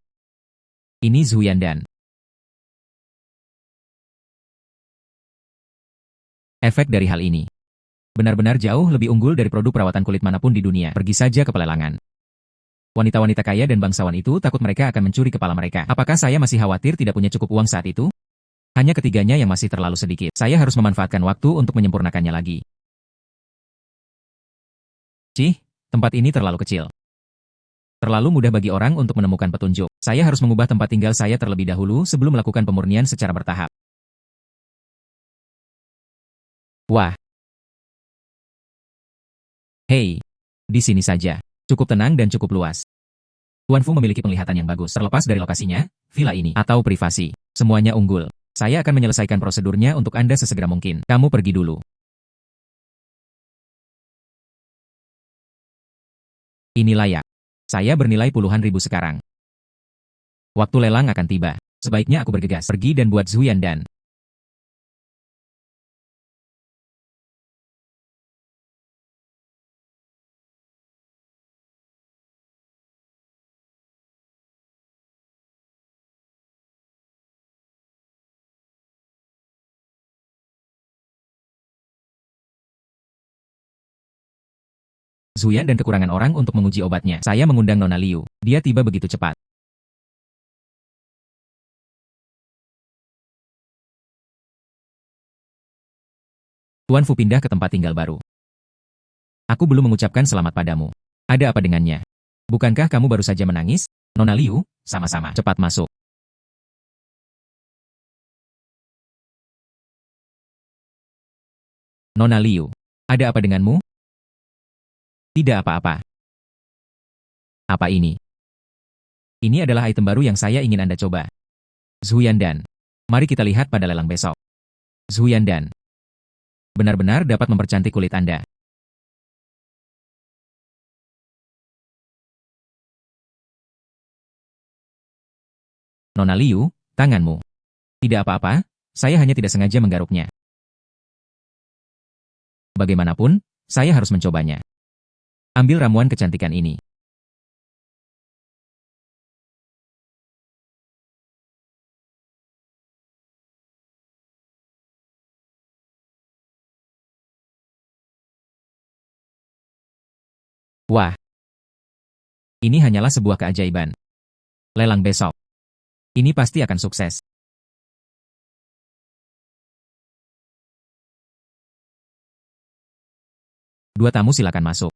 Ini Zhu Yandan. Efek dari hal ini benar-benar jauh lebih unggul dari produk perawatan kulit manapun di dunia. Pergi saja ke pelelangan. Wanita-wanita kaya dan bangsawan itu takut mereka akan mencuri kepala mereka. Apakah saya masih khawatir tidak punya cukup uang saat itu? Hanya ketiganya yang masih terlalu sedikit. Saya harus memanfaatkan waktu untuk menyempurnakannya lagi. Cih, tempat ini terlalu kecil. Terlalu mudah bagi orang untuk menemukan petunjuk. Saya harus mengubah tempat tinggal saya terlebih dahulu sebelum melakukan pemurnian secara bertahap. Wah. Hei, di sini saja. Cukup tenang dan cukup luas. Tuan Fu memiliki penglihatan yang bagus. Terlepas dari lokasinya, villa ini, atau privasi, semuanya unggul. Saya akan menyelesaikan prosedurnya untuk Anda sesegera mungkin. Kamu pergi dulu. Ini layak. Saya bernilai puluhan ribu sekarang. Waktu lelang akan tiba. Sebaiknya aku bergegas. Pergi dan buat Zhu Yandan. Zuyan dan kekurangan orang untuk menguji obatnya. Saya mengundang Nona Liu. Dia tiba begitu cepat. Tuan Fu pindah ke tempat tinggal baru. Aku belum mengucapkan selamat padamu. Ada apa dengannya? Bukankah kamu baru saja menangis? Nona Liu, sama-sama. Cepat masuk. Nona Liu, ada apa denganmu? Tidak apa-apa. Apa ini? Ini adalah item baru yang saya ingin Anda coba. Zhu Yandan. Mari kita lihat pada lelang besok. Zhu Yandan. Benar-benar dapat mempercantik kulit Anda. Nona Liu, tanganmu. Tidak apa-apa, saya hanya tidak sengaja menggaruknya. Bagaimanapun, saya harus mencobanya. Ambil ramuan kecantikan ini. Wah, ini hanyalah sebuah keajaiban. Lelang besok. Ini pasti akan sukses. Dua tamu silakan masuk.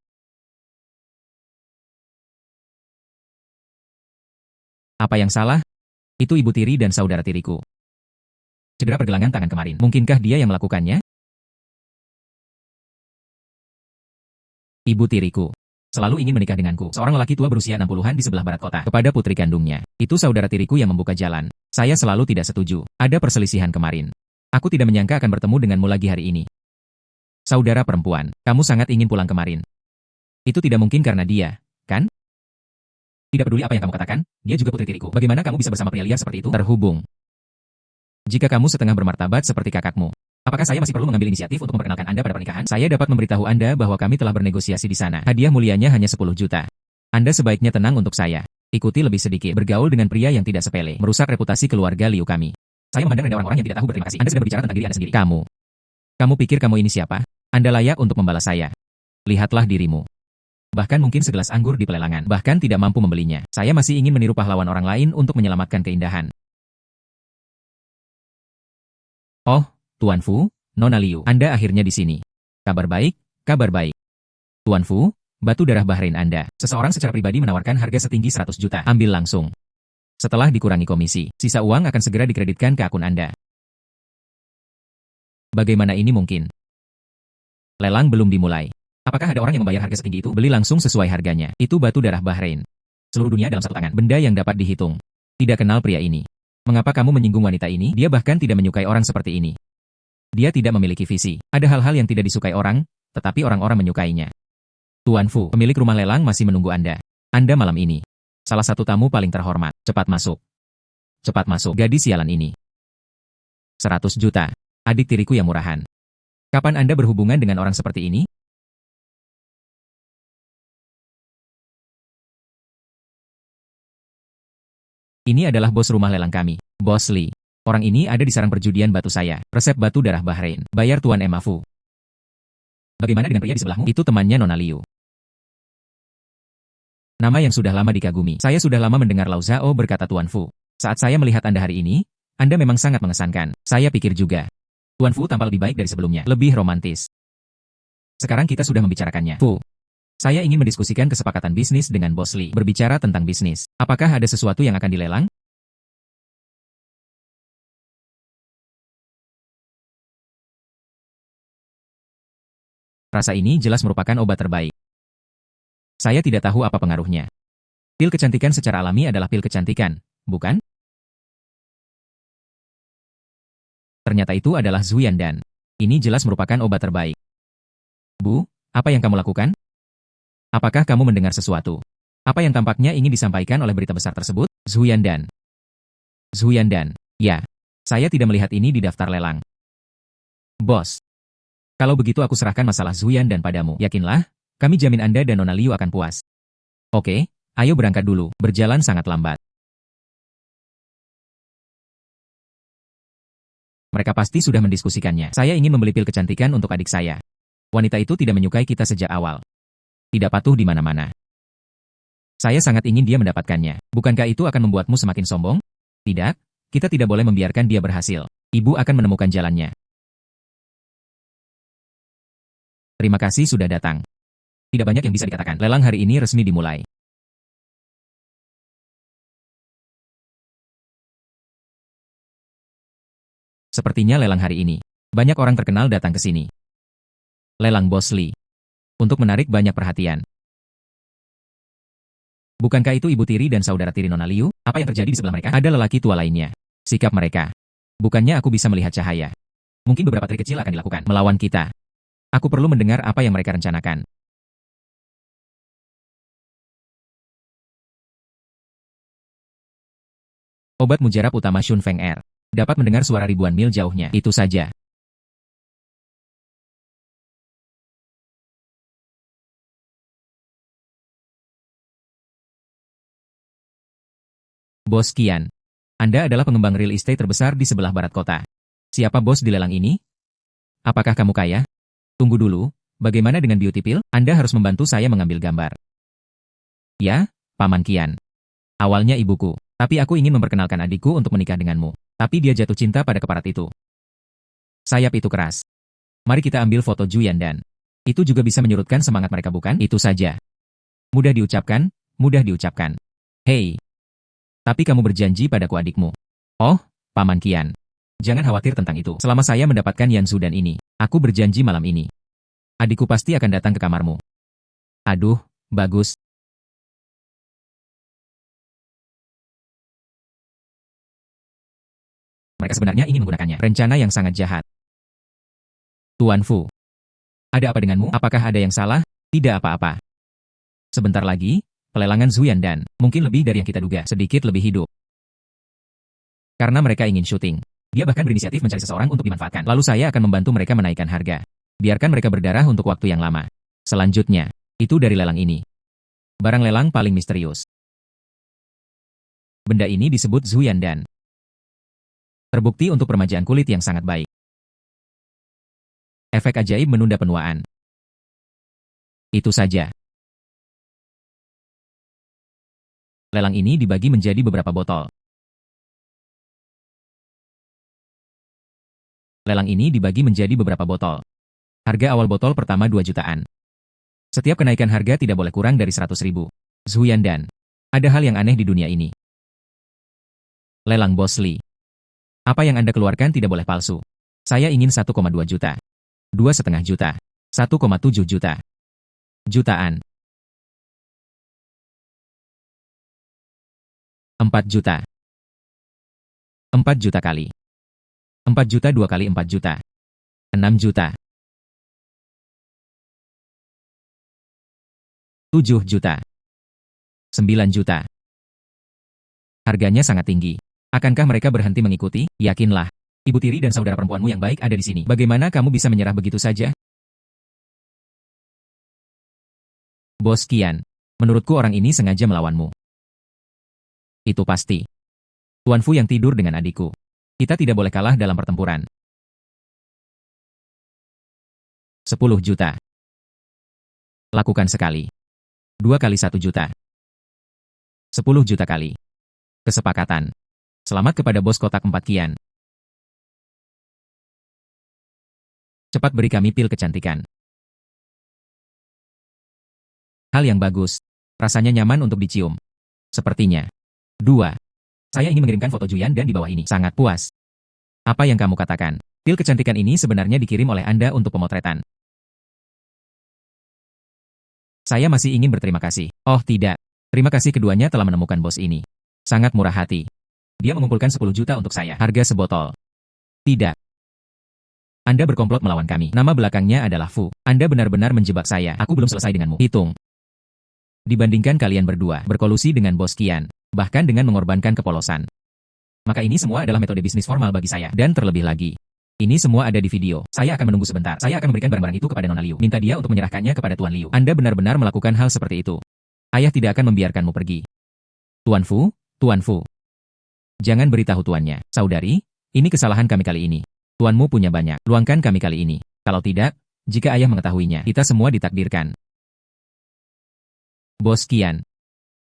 Apa yang salah? Itu ibu tiri dan saudara tiriku. Cedera pergelangan tangan kemarin. Mungkinkah dia yang melakukannya? Ibu tiriku. Selalu ingin menikah denganku. Seorang lelaki tua berusia 60-an di sebelah barat kota. Kepada putri kandungnya. Itu saudara tiriku yang membuka jalan. Saya selalu tidak setuju. Ada perselisihan kemarin. Aku tidak menyangka akan bertemu denganmu lagi hari ini. Saudara perempuan, kamu sangat ingin pulang kemarin. Itu tidak mungkin karena dia, kan? Tidak peduli apa yang kamu katakan, dia juga putri tiriku. Bagaimana kamu bisa bersama pria liar seperti itu? Terhubung. Jika kamu setengah bermartabat seperti kakakmu, apakah saya masih perlu mengambil inisiatif untuk memperkenalkan Anda pada pernikahan? Saya dapat memberitahu Anda bahwa kami telah bernegosiasi di sana. Hadiah mulianya hanya 10 juta. Anda sebaiknya tenang untuk saya. Ikuti lebih sedikit. Bergaul dengan pria yang tidak sepele. Merusak reputasi keluarga Liu kami. Saya memandang ada orang-orang yang tidak tahu berterima kasih. Anda sedang berbicara tentang diri Anda sendiri. Kamu pikir kamu ini siapa? Anda layak untuk membalas saya. Lihatlah dirimu. Bahkan mungkin segelas anggur di pelelangan, bahkan tidak mampu membelinya. Saya masih ingin meniru pahlawan orang lain untuk menyelamatkan keindahan. Oh, Tuan Fu, Nona Liu, Anda akhirnya di sini. Kabar baik, kabar baik. Tuan Fu, batu darah Bahrain Anda. Seseorang secara pribadi menawarkan harga setinggi 100 juta. Ambil langsung. Setelah dikurangi komisi, sisa uang akan segera dikreditkan ke akun Anda. Bagaimana ini mungkin? Lelang belum dimulai. Apakah ada orang yang membayar harga setinggi itu? Beli langsung sesuai harganya. Itu batu darah Bahrain. Seluruh dunia dalam satu tangan. Benda yang dapat dihitung. Tidak kenal pria ini. Mengapa kamu menyinggung wanita ini? Dia bahkan tidak menyukai orang seperti ini. Dia tidak memiliki visi. Ada hal-hal yang tidak disukai orang, tetapi orang-orang menyukainya. Tuan Fu, pemilik rumah lelang masih menunggu Anda. Anda malam ini. Salah satu tamu paling terhormat. Cepat masuk. Cepat masuk. Gadis sialan ini. 100 juta. Adik tiriku yang murahan. Kapan Anda berhubungan dengan orang seperti ini? Ini adalah bos rumah lelang kami, Bos Lee. Orang ini ada di sarang perjudian batu saya. Resep batu darah Bahrain. Bayar Tuan Emma Fu. Bagaimana dengan pria di sebelahmu? Itu temannya Nona Liu. Nama yang sudah lama dikagumi. Saya sudah lama mendengar Lao Zhao, berkata Tuan Fu. Saat saya melihat Anda hari ini, Anda memang sangat mengesankan. Saya pikir juga. Tuan Fu tampak lebih baik dari sebelumnya. Lebih romantis. Sekarang kita sudah membicarakannya. Fu. Saya ingin mendiskusikan kesepakatan bisnis dengan Bos Lee. Berbicara tentang bisnis. Apakah ada sesuatu yang akan dilelang? Rasa ini jelas merupakan obat terbaik. Saya tidak tahu apa pengaruhnya. Pil kecantikan secara alami adalah pil kecantikan, bukan? Ternyata itu adalah Zuyandan. Ini jelas merupakan obat terbaik. Bu, apa yang kamu lakukan? Apakah kamu mendengar sesuatu? Apa yang tampaknya ingin disampaikan oleh berita besar tersebut? Zuyandan. Zuyandan. Ya. Saya tidak melihat ini di daftar lelang. Bos. Kalau begitu aku serahkan masalah Zuyandan padamu. Yakinlah, kami jamin Anda dan Nona Liu akan puas. Oke, ayo berangkat dulu. Berjalan sangat lambat. Mereka pasti sudah mendiskusikannya. Saya ingin membeli pil kecantikan untuk adik saya. Wanita itu tidak menyukai kita sejak awal. Tidak patuh di mana-mana. Saya sangat ingin dia mendapatkannya. Bukankah itu akan membuatmu semakin sombong? Tidak, kita tidak boleh membiarkan dia berhasil. Ibu akan menemukan jalannya. Terima kasih sudah datang. Tidak banyak yang bisa dikatakan. Lelang hari ini resmi dimulai. Sepertinya lelang hari ini. Banyak orang terkenal datang ke sini. Lelang Bos Lee. Untuk menarik banyak perhatian. Bukankah itu ibu tiri dan saudara tiri Nona Liu? Apa yang terjadi di sebelah mereka? Ada lelaki tua lainnya. Sikap mereka. Bukannya aku bisa melihat cahaya. Mungkin beberapa trik kecil akan dilakukan melawan kita. Aku perlu mendengar apa yang mereka rencanakan. Obat mujarab utama Shun Feng Er. Dapat mendengar suara ribuan mil jauhnya. Itu saja. Bos Qian. Anda adalah pengembang real estate terbesar di sebelah barat kota. Siapa bos di lelang ini? Apakah kamu kaya? Tunggu dulu, bagaimana dengan beauty pill? Anda harus membantu saya mengambil gambar. Ya, Paman Qian. Awalnya ibuku, tapi aku ingin memperkenalkan adikku untuk menikah denganmu. Tapi dia jatuh cinta pada keparat itu. Sayap itu keras. Mari kita ambil foto Zuyandan. Itu juga bisa menyurutkan semangat mereka, bukan? Itu saja. Mudah diucapkan, mudah diucapkan. Hei. Tapi kamu berjanji padaku adikmu. Oh, Paman Qian. Jangan khawatir tentang itu. Selama saya mendapatkan Yan Zudan ini, aku berjanji malam ini. Adikku pasti akan datang ke kamarmu. Aduh, bagus. Mereka sebenarnya ingin menggunakannya. Rencana yang sangat jahat. Tuan Fu. Ada apa denganmu? Apakah ada yang salah? Tidak apa-apa. Sebentar lagi, pelelangan Zuyandan. Mungkin lebih dari yang kita duga. Sedikit lebih hidup. Karena mereka ingin syuting. Dia bahkan berinisiatif mencari seseorang untuk dimanfaatkan. Lalu saya akan membantu mereka menaikkan harga. Biarkan mereka berdarah untuk waktu yang lama. Selanjutnya, itu dari lelang ini. Barang lelang paling misterius. Benda ini disebut Zuyandan. Terbukti untuk permajaan kulit yang sangat baik. Efek ajaib menunda penuaan. Itu saja. Lelang ini dibagi menjadi beberapa botol. Lelang ini dibagi menjadi beberapa botol. Harga awal botol pertama 2 jutaan. Setiap kenaikan harga tidak boleh kurang dari 100.000. Zuyandan. Ada hal yang aneh di dunia ini. Lelang Bos Lee. Apa yang Anda keluarkan tidak boleh palsu. Saya ingin 1,2 juta. 2,5 juta. 1,7 juta. Jutaan. 4 juta. 4 juta kali. 4 juta 2 kali 4 juta. 6 juta. 7 juta. 9 juta. Harganya sangat tinggi. Akankah mereka berhenti mengikuti? Yakinlah. Ibu tiri dan saudara perempuanmu yang baik ada di sini. Bagaimana kamu bisa menyerah begitu saja? Bos Qian. Menurutku orang ini sengaja melawanmu. Itu pasti. Tuan Fu yang tidur dengan adikku. Kita tidak boleh kalah dalam pertempuran. 10 juta. Lakukan sekali. 2 kali 1 juta. 10 juta kali. Kesepakatan. Selamat kepada bos kotak 4 kian. Cepat beri kami pil kecantikan. Hal yang bagus. Rasanya nyaman untuk dicium. Sepertinya. 2. Saya ingin mengirimkan foto Juyan dan di bawah ini. Sangat puas. Apa yang kamu katakan? Pil kecantikan ini sebenarnya dikirim oleh Anda untuk pemotretan. Saya masih ingin berterima kasih. Oh tidak. Terima kasih keduanya telah menemukan bos ini. Sangat murah hati. Dia mengumpulkan 10 juta untuk saya. Harga sebotol. Tidak. Anda berkomplot melawan kami. Nama belakangnya adalah Fu. Anda benar-benar menjebak saya. Aku belum selesai denganmu. Hitung. Dibandingkan kalian berdua berkolusi dengan bos Kian, bahkan dengan mengorbankan kepolosan. Maka ini semua adalah metode bisnis formal bagi saya. Dan terlebih lagi, ini semua ada di video. Saya akan menunggu sebentar. Saya akan memberikan barang-barang itu kepada Nona Liu. Minta dia untuk menyerahkannya kepada Tuan Liu. Anda benar-benar melakukan hal seperti itu. Ayah tidak akan membiarkanmu pergi. Tuan Fu, Tuan Fu. Jangan beritahu tuannya. Saudari, ini kesalahan kami kali ini. Tuanmu punya banyak. Luangkan kami kali ini. Kalau tidak, jika ayah mengetahuinya, kita semua ditakdirkan. Bos Kian.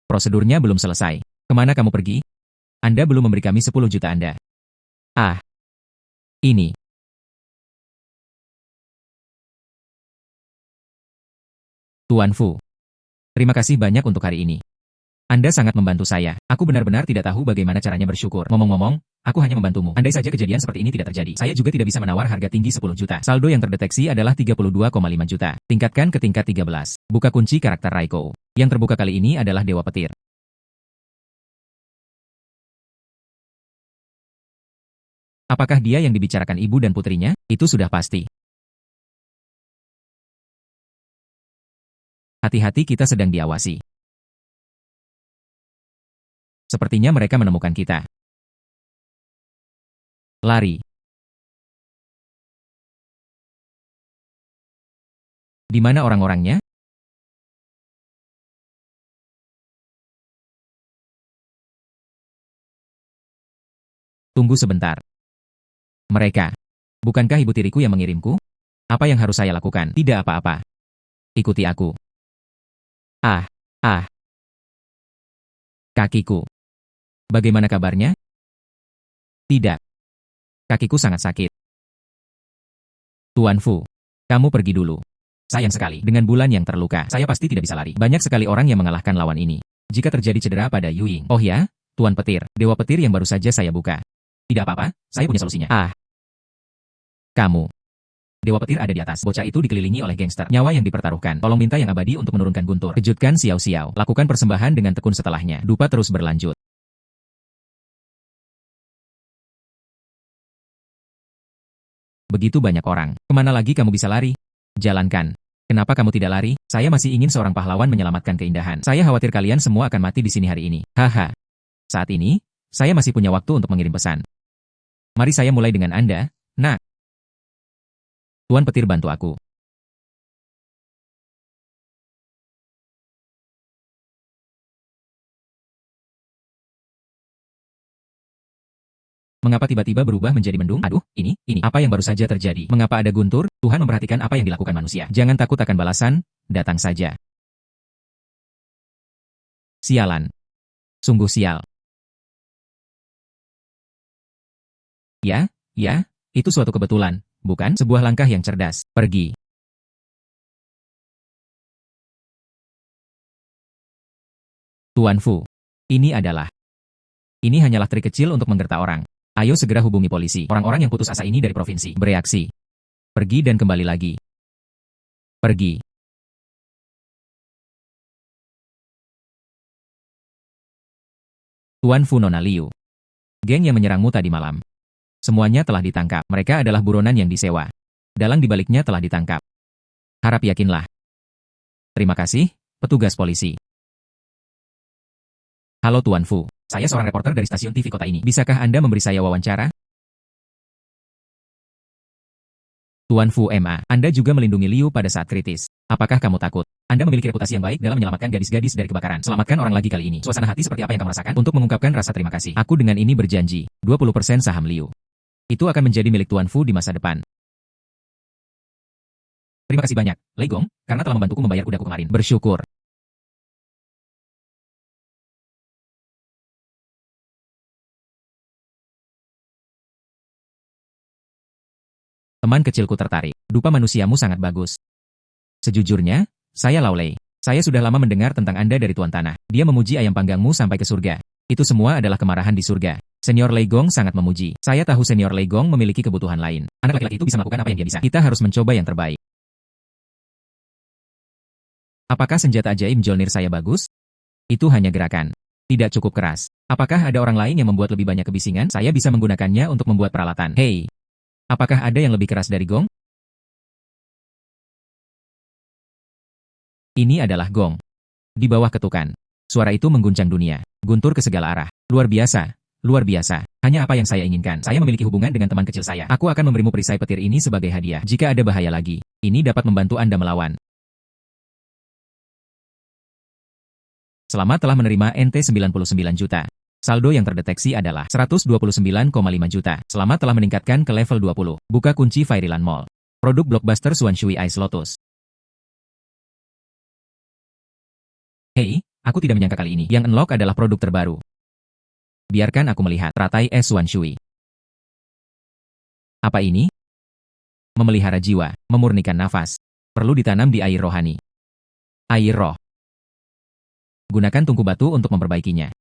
Prosedurnya belum selesai. Kemana kamu pergi? Anda belum memberi kami 10 juta Anda. Ah. Ini. Tuan Fu. Terima kasih banyak untuk hari ini. Anda sangat membantu saya. Aku benar-benar tidak tahu bagaimana caranya bersyukur. Ngomong-ngomong, aku hanya membantumu. Andai saja kejadian seperti ini tidak terjadi, saya juga tidak bisa menawar harga tinggi 10 juta. Saldo yang terdeteksi adalah 32,5 juta. Tingkatkan ke tingkat 13. Buka kunci karakter Raiko. Yang terbuka kali ini adalah Dewa Petir. Apakah dia yang dibicarakan ibu dan putrinya? Itu sudah pasti. Hati-hati, kita sedang diawasi. Sepertinya mereka menemukan kita. Lari. Di mana orang-orangnya? Tunggu sebentar. Mereka. Bukankah ibu tiriku yang mengirimku? Apa yang harus saya lakukan? Tidak apa-apa. Ikuti aku. Ah. Kakiku. Bagaimana kabarnya? Tidak. Kakiku sangat sakit. Tuan Fu, kamu pergi dulu. Sayang sekali, dengan bulan yang terluka, saya pasti tidak bisa lari. Banyak sekali orang yang mengalahkan lawan ini. Jika terjadi cedera pada Yu Ying. Oh ya, Tuan Petir, Dewa Petir yang baru saja saya buka. Tidak apa-apa, saya punya solusinya. Ah. Kamu. Dewa Petir ada di atas. Bocah itu dikelilingi oleh gangster. Nyawa yang dipertaruhkan. Tolong minta yang abadi untuk menurunkan Guntur. Kejutkan Xiao Xiao. Lakukan persembahan dengan tekun setelahnya. Dupa terus berlanjut. Begitu banyak orang. Kemana lagi kamu bisa lari? Jalankan. Kenapa kamu tidak lari? Saya masih ingin seorang pahlawan menyelamatkan keindahan. Saya khawatir kalian semua akan mati di sini hari ini. Haha. Saat ini, saya masih punya waktu untuk mengirim pesan. Mari saya mulai dengan Anda, nak. Tuan Petir, bantu aku. Mengapa tiba-tiba berubah menjadi mendung? Aduh, ini, apa yang baru saja terjadi? Mengapa ada guntur? Tuhan memperhatikan apa yang dilakukan manusia. Jangan takut akan balasan, datang saja. Sialan. Sungguh sial. Ya, itu suatu kebetulan, bukan? Sebuah langkah yang cerdas. Pergi. Tuan Fu. Ini hanyalah trik kecil untuk menggerta orang. Ayo segera hubungi polisi. Orang-orang yang putus asa ini dari provinsi bereaksi. Pergi dan kembali lagi. Pergi. Tuan Fu, Nona Liu. Geng yang menyerangmu tadi malam. Semuanya telah ditangkap. Mereka adalah buronan yang disewa. Dalang dibaliknya telah ditangkap. Harap yakinlah. Terima kasih, petugas polisi. Halo Tuan Fu, saya seorang reporter dari stasiun TV kota ini. Bisakah Anda memberi saya wawancara? Tuan Fu, Anda juga melindungi Liu pada saat kritis. Apakah kamu takut? Anda memiliki reputasi yang baik dalam menyelamatkan gadis-gadis dari kebakaran. Selamatkan orang lagi kali ini. Suasana hati seperti apa yang kamu rasakan? Untuk mengungkapkan rasa terima kasih, aku dengan ini berjanji, 20% saham Liu. Itu akan menjadi milik Tuan Fu di masa depan. Terima kasih banyak, Lei Gong, karena telah membantuku membayar kudaku kemarin. Bersyukur. Teman kecilku tertarik. Dupa manusiamu sangat bagus. Sejujurnya, saya Lao Lei. Saya sudah lama mendengar tentang Anda dari Tuan Tanah. Dia memuji ayam panggangmu sampai ke surga. Itu semua adalah kemarahan di surga. Senior Lei Gong sangat memuji. Saya tahu Senior Lei Gong memiliki kebutuhan lain. Anak laki-laki itu bisa melakukan apa yang dia bisa. Kita harus mencoba yang terbaik. Apakah senjata ajaib Mjolnir saya bagus? Itu hanya gerakan. Tidak cukup keras. Apakah ada orang lain yang membuat lebih banyak kebisingan? Saya bisa menggunakannya untuk membuat peralatan. Hei, apakah ada yang lebih keras dari gong? Ini adalah gong. Di bawah ketukan. Suara itu mengguncang dunia. Guntur ke segala arah. Luar biasa. Luar biasa. Hanya apa yang saya inginkan. Saya memiliki hubungan dengan teman kecil saya. Aku akan memberimu perisai petir ini sebagai hadiah. Jika ada bahaya lagi, ini dapat membantu Anda melawan. Selamat telah menerima NT 99 juta. Saldo yang terdeteksi adalah 129,5 juta. Selamat telah meningkatkan ke level 20. Buka kunci Fairyland Mall. Produk blockbuster Xuan Shui Ice Lotus. Hei, aku tidak menyangka kali ini. Yang unlock adalah produk terbaru. Biarkan aku melihat. Teratai es Xuan Shui. Apa ini? Memelihara jiwa, memurnikan nafas. Perlu ditanam di air rohani. Air roh. Gunakan tungku batu untuk memperbaikinya.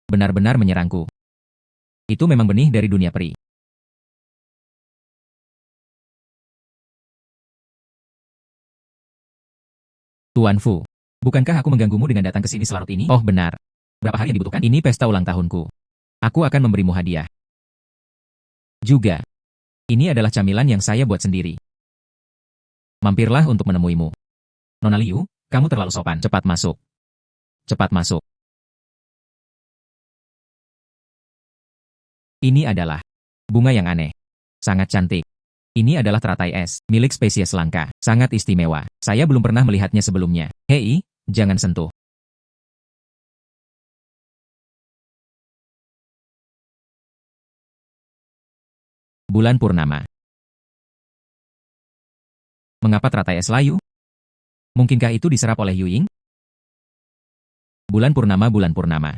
Benar-benar menyerangku. Itu memang benih dari dunia peri. Tuan Fu, bukankah aku mengganggumu dengan datang ke sini selarut ini? Oh benar. Berapa hari yang dibutuhkan? Ini pesta ulang tahunku. Aku akan memberimu hadiah. Juga. Ini adalah camilan yang saya buat sendiri. Mampirlah untuk menemuimu. Nona Liu, kamu terlalu sopan. Cepat masuk. Cepat masuk. Ini adalah bunga yang aneh. Sangat cantik. Ini adalah teratai es, milik spesies langka. Sangat istimewa. Saya belum pernah melihatnya sebelumnya. Hei, jangan sentuh. Bulan Purnama. Mengapa teratai es layu? Mungkinkah itu diserap oleh Yuying? Bulan Purnama, Bulan Purnama.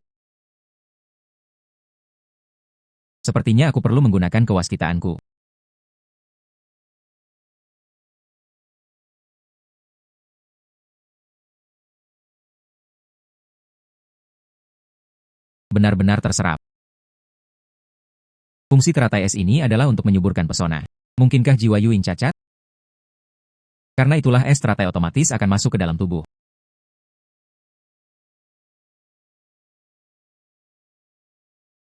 Sepertinya aku perlu menggunakan kewaskitaanku. Benar-benar terserap. Fungsi teratai es ini adalah untuk menyuburkan pesona. Mungkinkah jiwa Yuying cacat? Karena itulah es teratai otomatis akan masuk ke dalam tubuh.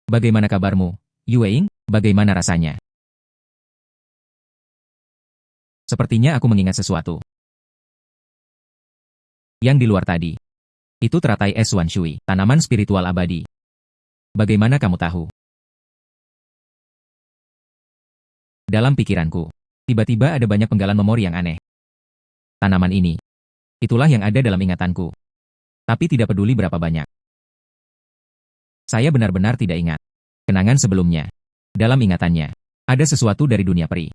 Bagaimana kabarmu, Yuying? Bagaimana rasanya? Sepertinya aku mengingat sesuatu. Yang di luar tadi. Itu teratai es Xuan Shui, tanaman spiritual abadi. Bagaimana kamu tahu? Dalam pikiranku, tiba-tiba ada banyak penggalan memori yang aneh. Tanaman ini. Itulah yang ada dalam ingatanku. Tapi tidak peduli berapa banyak. Saya benar-benar tidak ingat. Kenangan sebelumnya. Dalam ingatannya, ada sesuatu dari dunia peri.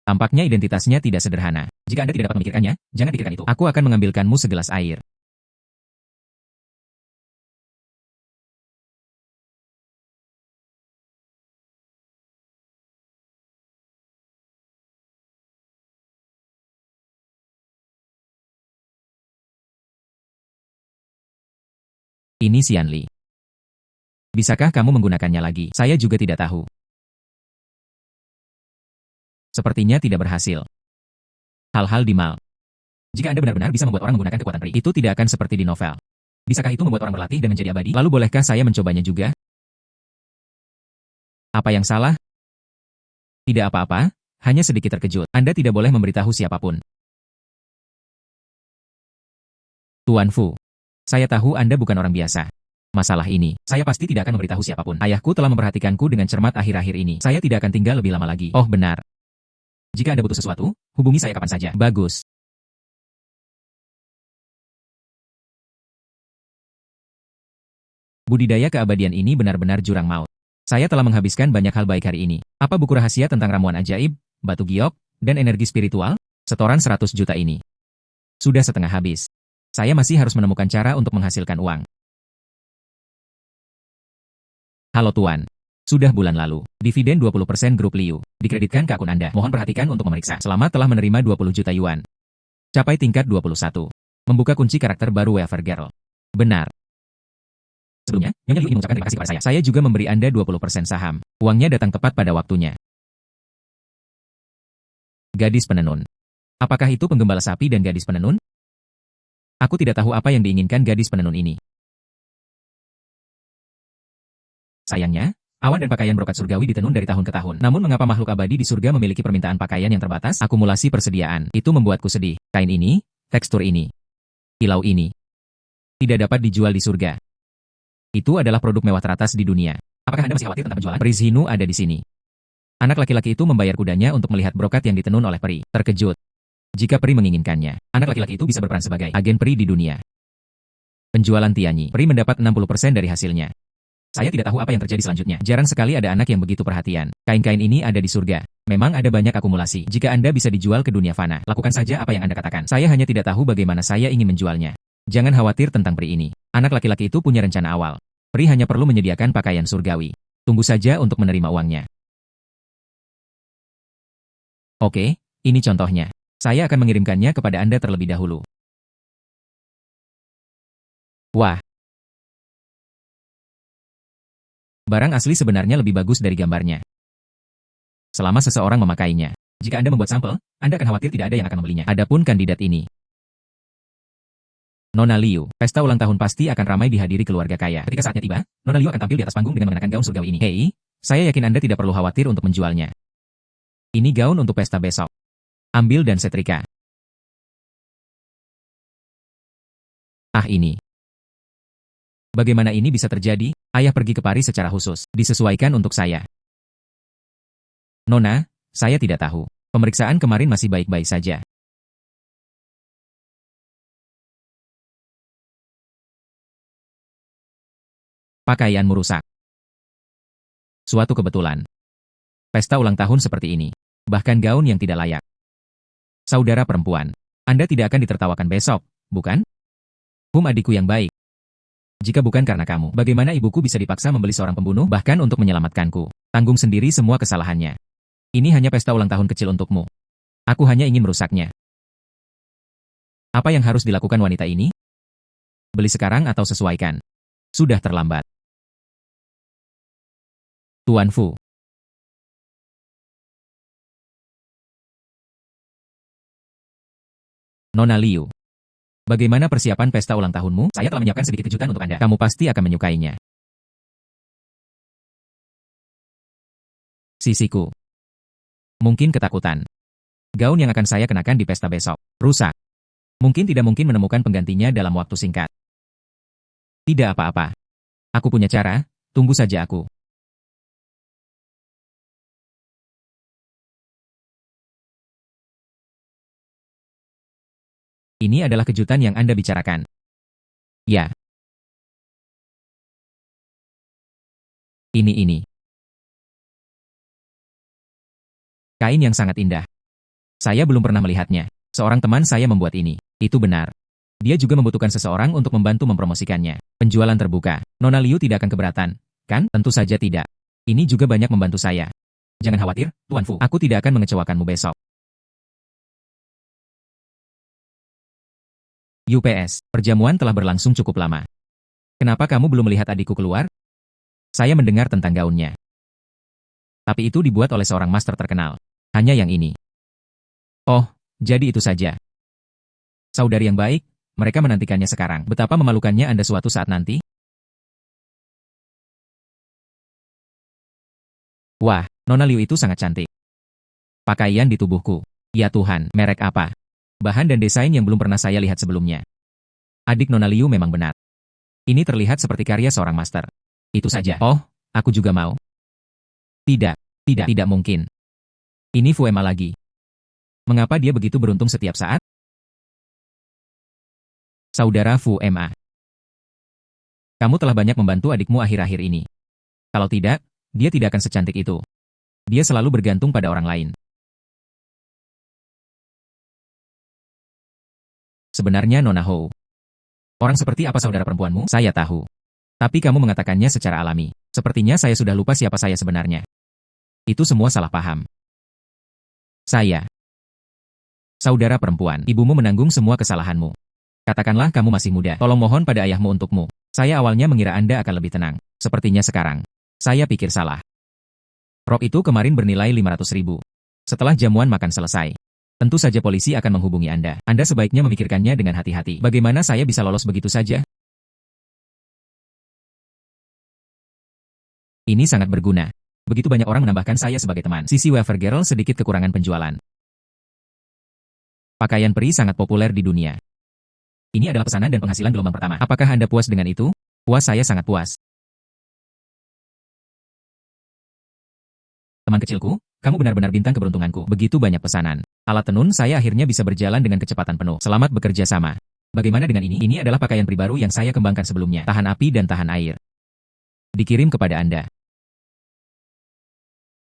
Tampaknya identitasnya tidak sederhana. Jika Anda tidak dapat memikirkannya, jangan pikirkan itu. Aku akan mengambilkanmu segelas air. Ini Xianli. Bisakah kamu menggunakannya lagi? Saya juga tidak tahu. Sepertinya tidak berhasil. Hal-hal di mal. Jika Anda benar-benar bisa membuat orang menggunakan kekuatan peri, itu tidak akan seperti di novel. Bisakah itu membuat orang berlatih dan menjadi abadi? Lalu bolehkah saya mencobanya juga? Apa yang salah? Tidak apa-apa, hanya sedikit terkejut. Anda tidak boleh memberitahu siapapun. Tuan Fu, saya tahu Anda bukan orang biasa. Masalah ini, saya pasti tidak akan memberitahu siapapun. Ayahku telah memperhatikanku dengan cermat akhir-akhir ini. Saya tidak akan tinggal lebih lama lagi. Oh benar. Jika Anda butuh sesuatu, hubungi saya kapan saja. Bagus. Budidaya keabadian ini benar-benar jurang maut. Saya telah menghabiskan banyak hal baik hari ini. Apa buku rahasia tentang ramuan ajaib, batu giok, dan energi spiritual? Setoran 100 juta ini. Sudah setengah habis. Saya masih harus menemukan cara untuk menghasilkan uang. Halo Tuan. Sudah bulan lalu, dividen 20% grup Liu dikreditkan ke akun Anda. Mohon perhatikan untuk memeriksa. Selama telah menerima 20 juta yuan. Capai tingkat 21. Membuka kunci karakter baru Weaver Girl. Benar. Sebelumnya, Nyonya Liu ingin mengucapkan terima kasih kepada saya. Saya juga memberi Anda 20% saham. Uangnya datang tepat pada waktunya. Gadis penenun. Apakah itu penggembala sapi dan gadis penenun? Aku tidak tahu apa yang diinginkan gadis penenun ini. Sayangnya, awan dan pakaian brokat surgawi ditenun dari tahun ke tahun. Namun mengapa makhluk abadi di surga memiliki permintaan pakaian yang terbatas? Akumulasi persediaan. Itu membuatku sedih. Kain ini, tekstur ini, kilau ini, tidak dapat dijual di surga. Itu adalah produk mewah teratas di dunia. Apakah Anda masih khawatir tentang penjualan? Peri Hinu ada di sini. Anak laki-laki itu membayar kudanya untuk melihat brokat yang ditenun oleh peri. Terkejut. Jika peri menginginkannya, anak laki-laki itu bisa berperan sebagai agen peri di dunia. Penjualan Tianyi. Peri mendapat 60% dari hasilnya. Saya tidak tahu apa yang terjadi selanjutnya. Jarang sekali ada anak yang begitu perhatian. Kain-kain ini ada di surga. Memang ada banyak akumulasi. Jika Anda bisa dijual ke dunia fana, lakukan saja apa yang Anda katakan. Saya hanya tidak tahu bagaimana saya ingin menjualnya. Jangan khawatir tentang peri ini. Anak laki-laki itu punya rencana awal. Peri hanya perlu menyediakan pakaian surgawi. Tunggu saja untuk menerima uangnya. Oke, ini contohnya. Saya akan mengirimkannya kepada Anda terlebih dahulu. Wah. Barang asli sebenarnya lebih bagus dari gambarnya. Selama seseorang memakainya. Jika Anda membuat sampel, Anda akan khawatir tidak ada yang akan membelinya. Adapun kandidat ini. Nona Liu, pesta ulang tahun pasti akan ramai dihadiri keluarga kaya. Ketika saatnya tiba, Nona Liu akan tampil di atas panggung dengan mengenakan gaun surgawi ini. Hei, saya yakin Anda tidak perlu khawatir untuk menjualnya. Ini gaun untuk pesta besok. Ambil dan setrika. Ah ini. Bagaimana ini bisa terjadi? Ayah pergi ke Paris secara khusus, disesuaikan untuk saya. Nona, saya tidak tahu. Pemeriksaan kemarin masih baik-baik saja. Pakaianmu rusak. Suatu kebetulan. Pesta ulang tahun seperti ini. Bahkan gaun yang tidak layak. Saudara perempuan, Anda tidak akan ditertawakan besok, bukan? Adikku yang baik. Jika bukan karena kamu, bagaimana ibuku bisa dipaksa membeli seorang pembunuh bahkan untuk menyelamatkanku? Tanggung sendiri semua kesalahannya. Ini hanya pesta ulang tahun kecil untukmu. Aku hanya ingin merusaknya. Apa yang harus dilakukan wanita ini? Beli sekarang atau sesuaikan? Sudah terlambat. Tuan Fu. Nona Liu. Bagaimana persiapan pesta ulang tahunmu? Saya telah menyiapkan sedikit kejutan untuk Anda. Kamu pasti akan menyukainya. Sisiku. Mungkin ketakutan. Gaun yang akan saya kenakan di pesta besok. Rusak. Mungkin tidak mungkin menemukan penggantinya dalam waktu singkat. Tidak apa-apa. Aku punya cara, tunggu saja aku. Ini adalah kejutan yang Anda bicarakan. Ya. Ini. Kain yang sangat indah. Saya belum pernah melihatnya. Seorang teman saya membuat ini. Itu benar. Dia juga membutuhkan seseorang untuk membantu mempromosikannya. Penjualan terbuka. Nona Liu tidak akan keberatan, kan? Tentu saja tidak. Ini juga banyak membantu saya. Jangan khawatir, Tuan Fu. Aku tidak akan mengecewakanmu besok. UPS, perjamuan telah berlangsung cukup lama. Kenapa kamu belum melihat adikku keluar? Saya mendengar tentang gaunnya. Tapi itu dibuat oleh seorang master terkenal. Hanya yang ini. Oh, jadi itu saja. Saudari yang baik, mereka menantikannya sekarang. Betapa memalukannya Anda suatu saat nanti? Wah, Nona Liu itu sangat cantik. Pakaian di tubuhku. Ya Tuhan, merek apa? Bahan dan desain yang belum pernah saya lihat sebelumnya. Adik Nona Liu memang benar. Ini terlihat seperti karya seorang master. Itu saja. Oh, aku juga mau. Tidak, tidak mungkin. Ini Fu Emma lagi. Mengapa dia begitu beruntung setiap saat? Saudara Fu Emma. Kamu telah banyak membantu adikmu akhir-akhir ini. Kalau tidak, dia tidak akan secantik itu. Dia selalu bergantung pada orang lain. Sebenarnya Nona Hou. Orang seperti apa saudara perempuanmu? Saya tahu. Tapi kamu mengatakannya secara alami. Sepertinya saya sudah lupa siapa saya sebenarnya. Itu semua salah paham. Saya. Saudara perempuan, ibumu menanggung semua kesalahanmu. Katakanlah kamu masih muda. Tolong mohon pada ayahmu untukmu. Saya awalnya mengira Anda akan lebih tenang. Sepertinya sekarang. Saya pikir salah. Rok itu kemarin bernilai 500.000. Setelah jamuan makan selesai. Tentu saja polisi akan menghubungi Anda. Anda sebaiknya memikirkannya dengan hati-hati. Bagaimana saya bisa lolos begitu saja? Ini sangat berguna. Begitu banyak orang menambahkan saya sebagai teman. Sisi Wafer Girl sedikit kekurangan penjualan. Pakaian peri sangat populer di dunia. Ini adalah pesanan dan penghasilan gelombang pertama. Apakah Anda puas dengan itu? Puas, saya sangat puas. Teman kecilku, kamu benar-benar bintang keberuntunganku. Begitu banyak pesanan. Alat tenun saya akhirnya bisa berjalan dengan kecepatan penuh. Selamat bekerja sama. Bagaimana dengan ini? Ini adalah pakaian peri baru yang saya kembangkan sebelumnya. Tahan api dan tahan air. Dikirim kepada Anda.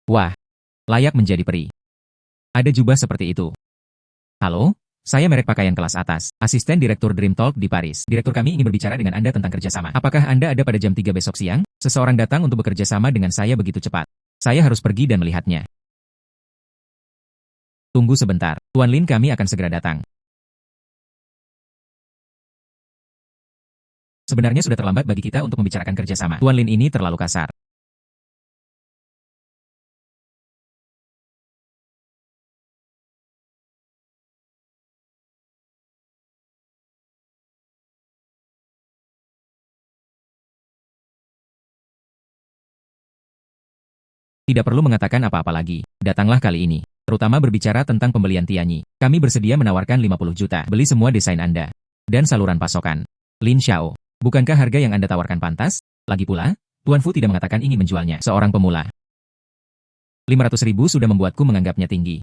Wah, layak menjadi peri. Ada jubah seperti itu. Halo, saya merek pakaian kelas atas, asisten direktur Dream Talk di Paris. Direktur kami ingin berbicara dengan Anda tentang kerjasama. Apakah Anda ada pada jam 3 besok siang? Seseorang datang untuk bekerja sama dengan saya begitu cepat. Saya harus pergi dan melihatnya. Tunggu sebentar, Tuan Lin, kami akan segera datang. Sebenarnya sudah terlambat bagi kita untuk membicarakan kerjasama. Tuan Lin ini terlalu kasar. Tidak perlu mengatakan apa-apa lagi. Datanglah kali ini. Terutama berbicara tentang pembelian Tianyi. Kami bersedia menawarkan 50 juta. Beli semua desain Anda. Dan saluran pasokan. Lin Xiao. Bukankah harga yang Anda tawarkan pantas? Lagi pula, Tuan Fu tidak mengatakan ingin menjualnya. Seorang pemula. 500.000 sudah membuatku menganggapnya tinggi.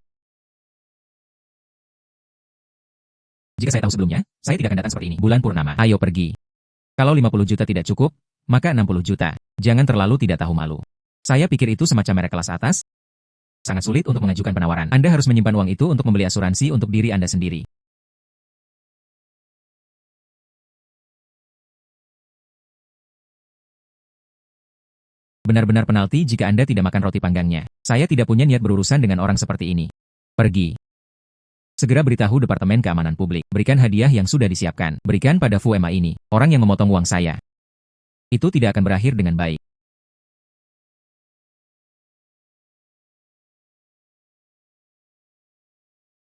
Jika saya tahu sebelumnya, saya tidak akan datang seperti ini. Bulan purnama. Ayo pergi. Kalau 50 juta tidak cukup, maka 60 juta. Jangan terlalu tidak tahu malu. Saya pikir itu semacam merek kelas atas. Sangat sulit untuk mengajukan penawaran. Anda harus menyimpan uang itu untuk membeli asuransi untuk diri Anda sendiri. Benar-benar penalti jika Anda tidak makan roti panggangnya. Saya tidak punya niat berurusan dengan orang seperti ini. Pergi. Segera beritahu Departemen Keamanan Publik. Berikan hadiah yang sudah disiapkan. Berikan pada Fu Emma ini, orang yang memotong uang saya. Itu tidak akan berakhir dengan baik.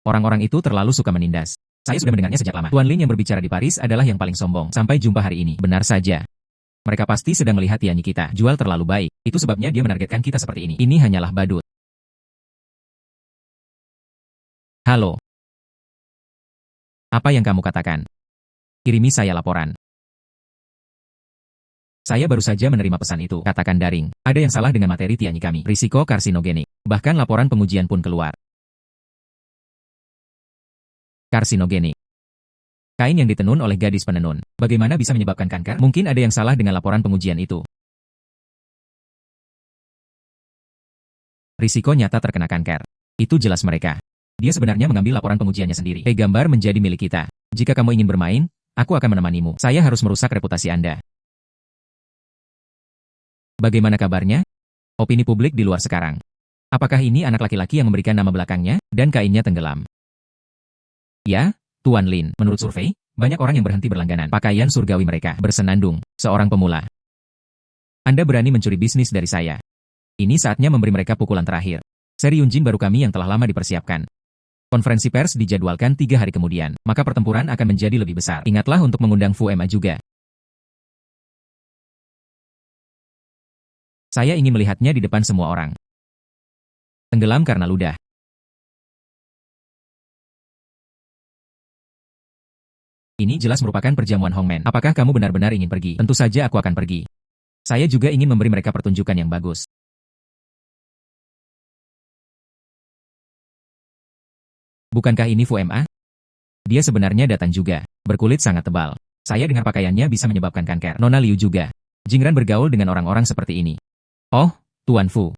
Orang-orang itu terlalu suka menindas. Saya sudah mendengarnya sejak lama. Tuan Lin yang berbicara di Paris adalah yang paling sombong. Sampai jumpa hari ini. Benar saja. Mereka pasti sedang melihat Tianyi kita. Jual terlalu baik. Itu sebabnya dia menargetkan kita seperti ini. Ini hanyalah badut. Halo. Apa yang kamu katakan? Kirimi saya laporan. Saya baru saja menerima pesan itu. Katakan daring. Ada yang salah dengan materi Tianyi kami. Risiko karsinogenik. Bahkan laporan pengujian pun keluar. Karsinogenik. Kain yang ditenun oleh gadis penenun. Bagaimana bisa menyebabkan kanker? Mungkin ada yang salah dengan laporan pengujian itu. Risiko nyata terkena kanker. Itu jelas mereka. Dia sebenarnya mengambil laporan pengujiannya sendiri. Gambar menjadi milik kita. Jika kamu ingin bermain, aku akan menemanimu. Saya harus merusak reputasi Anda. Bagaimana kabarnya? Opini publik di luar sekarang. Apakah ini anak laki-laki yang memberikan nama belakangnya, dan kainnya tenggelam? Ya, Tuan Lin. Menurut survei, banyak orang yang berhenti berlangganan. Pakaian surgawi mereka bersenandung. Seorang pemula. Anda berani mencuri bisnis dari saya. Ini saatnya memberi mereka pukulan terakhir. Seri Yunjin baru kami yang telah lama dipersiapkan. Konferensi pers dijadwalkan 3 hari kemudian, maka pertempuran akan menjadi lebih besar. Ingatlah untuk mengundang Fu Ma juga. Saya ingin melihatnya di depan semua orang. Tenggelam karena ludah. Ini jelas merupakan perjamuan Hongmen. Apakah kamu benar-benar ingin pergi? Tentu saja aku akan pergi. Saya juga ingin memberi mereka pertunjukan yang bagus. Bukankah ini Fu Ma? Dia sebenarnya datang juga. Berkulit sangat tebal. Saya dengar pakaiannya bisa menyebabkan kanker. Nona Liu juga. Jingran bergaul dengan orang-orang seperti ini. Oh, Tuan Fu.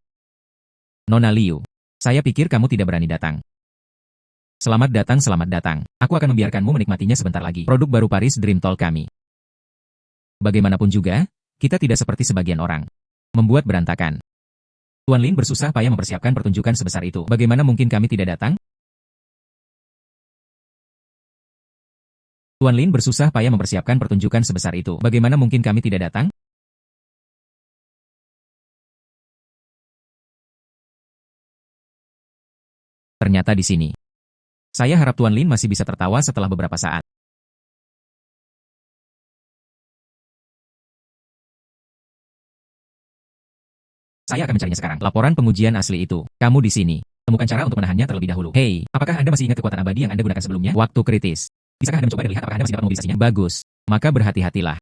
Nona Liu. Saya pikir kamu tidak berani datang. Selamat datang, selamat datang. Aku akan membiarkanmu menikmatinya sebentar lagi. Produk baru Paris Dream Talk kami. Bagaimanapun juga, kita tidak seperti sebagian orang. Membuat berantakan. Tuan Lin bersusah payah mempersiapkan pertunjukan sebesar itu. Bagaimana mungkin kami tidak datang? Tuan Lin bersusah payah mempersiapkan pertunjukan sebesar itu. Bagaimana mungkin kami tidak datang? Ternyata di sini. Saya harap Tuan Lin masih bisa tertawa setelah beberapa saat. Saya akan mencarinya sekarang. Laporan pengujian asli itu. Kamu di sini. Temukan cara untuk menahannya terlebih dahulu. Hei, apakah Anda masih ingat kekuatan abadi yang Anda gunakan sebelumnya? Waktu kritis. Bisakah Anda mencoba dan lihat apakah Anda masih dapat memobilisasinya? Bagus. Maka berhati-hatilah.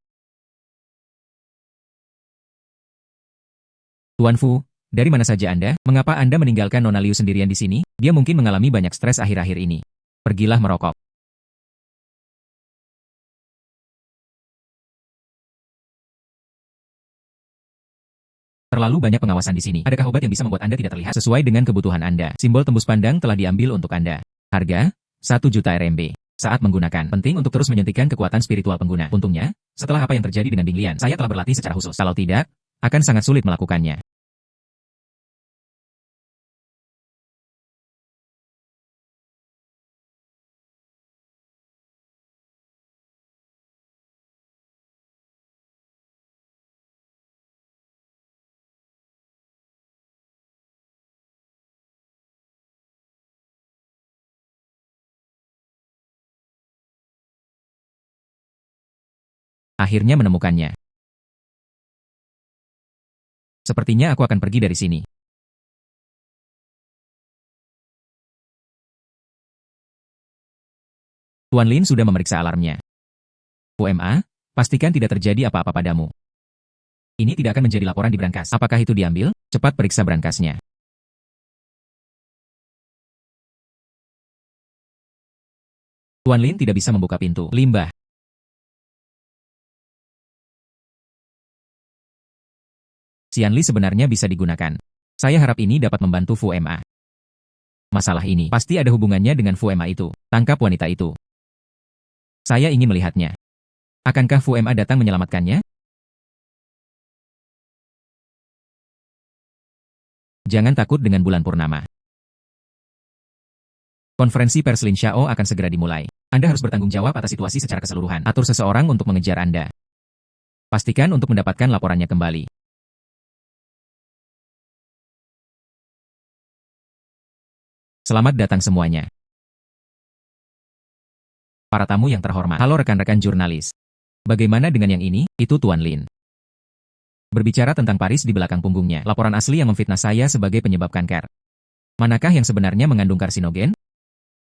Tuan Fu, dari mana saja Anda? Mengapa Anda meninggalkan Nona Liu sendirian di sini? Dia mungkin mengalami banyak stres akhir-akhir ini. Pergilah merokok. Terlalu banyak pengawasan di sini. Adakah obat yang bisa membuat Anda tidak terlihat sesuai dengan kebutuhan Anda? Simbol tembus pandang telah diambil untuk Anda. Harga? 1 juta RMB. Saat menggunakan, penting untuk terus menyuntikkan kekuatan spiritual pengguna. Untungnya, setelah apa yang terjadi dengan Bing Lian, saya telah berlatih secara khusus. Kalau tidak, akan sangat sulit melakukannya. Akhirnya menemukannya. Sepertinya aku akan pergi dari sini. Tuan Lin sudah memeriksa alarmnya. Ma, pastikan tidak terjadi apa-apa padamu. Ini tidak akan menjadi laporan di brankas. Apakah itu diambil? Cepat periksa brankasnya. Tuan Lin tidak bisa membuka pintu. Limbah. Xianli sebenarnya bisa digunakan. Saya harap ini dapat membantu Fu Ma. Masalah ini pasti ada hubungannya dengan Fu Ma itu. Tangkap wanita itu. Saya ingin melihatnya. Akankah Fu Ma datang menyelamatkannya? Jangan takut dengan bulan purnama. Konferensi pers Lin Xiao akan segera dimulai. Anda harus bertanggung jawab atas situasi secara keseluruhan. Atur seseorang untuk mengejar Anda. Pastikan untuk mendapatkan laporannya kembali. Selamat datang semuanya. Para tamu yang terhormat. Halo rekan-rekan jurnalis. Bagaimana dengan yang ini? Itu Tuan Lin. Berbicara tentang Paris di belakang punggungnya. Laporan asli yang memfitnah saya sebagai penyebab kanker. Manakah yang sebenarnya mengandung karsinogen?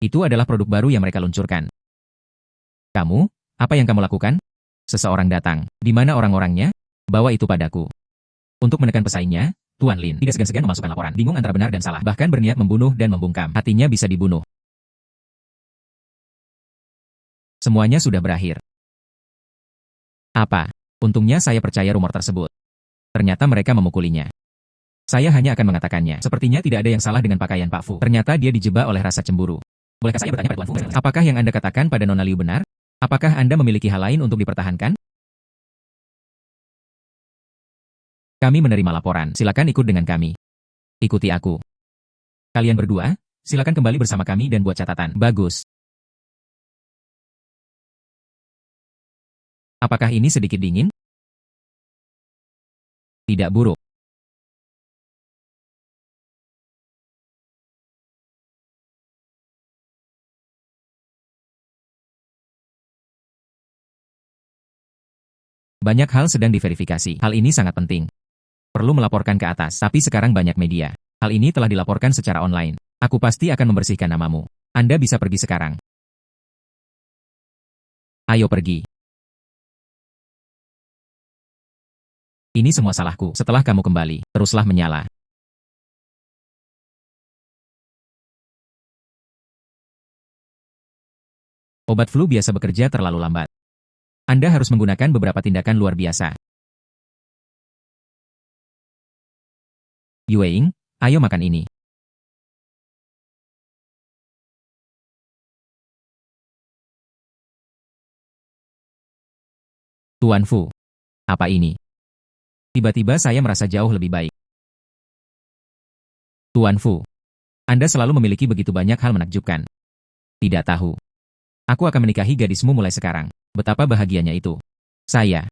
Itu adalah produk baru yang mereka luncurkan. Kamu, apa yang kamu lakukan? Seseorang datang. Di mana orang-orangnya? Bawa itu padaku. Untuk menekan pesaingnya, Tuan Lin tidak segan-segan memasukkan laporan. Bingung antara benar dan salah. Bahkan berniat membunuh dan membungkam. Hatinya bisa dibunuh. Semuanya sudah berakhir. Apa? Untungnya saya percaya rumor tersebut. Ternyata mereka memukulinya. Saya hanya akan mengatakannya. Sepertinya tidak ada yang salah dengan pakaian Pak Fu. Ternyata dia dijebak oleh rasa cemburu. Bolehkah saya bertanya pada Tuan Fu? Apakah yang Anda katakan pada Nona Liu benar? Apakah Anda memiliki hal lain untuk dipertahankan? Kami menerima laporan. Silakan ikut dengan kami. Ikuti aku. Kalian berdua, silakan kembali bersama kami dan buat catatan. Bagus. Apakah ini sedikit dingin? Tidak buruk. Banyak hal sedang diverifikasi. Hal ini sangat penting. Perlu melaporkan ke atas, tapi sekarang banyak media. Hal ini telah dilaporkan secara online. Aku pasti akan membersihkan namamu. Anda bisa pergi sekarang. Ayo pergi. Ini semua salahku. Setelah kamu kembali, teruslah menyala. Obat flu biasa bekerja terlalu lambat. Anda harus menggunakan beberapa tindakan luar biasa. Yueing, ayo makan ini. Tuan Fu. Apa ini? Tiba-tiba saya merasa jauh lebih baik. Tuan Fu. Anda selalu memiliki begitu banyak hal menakjubkan. Tidak tahu. Aku akan menikahi gadismu mulai sekarang. Betapa bahagianya itu. Saya.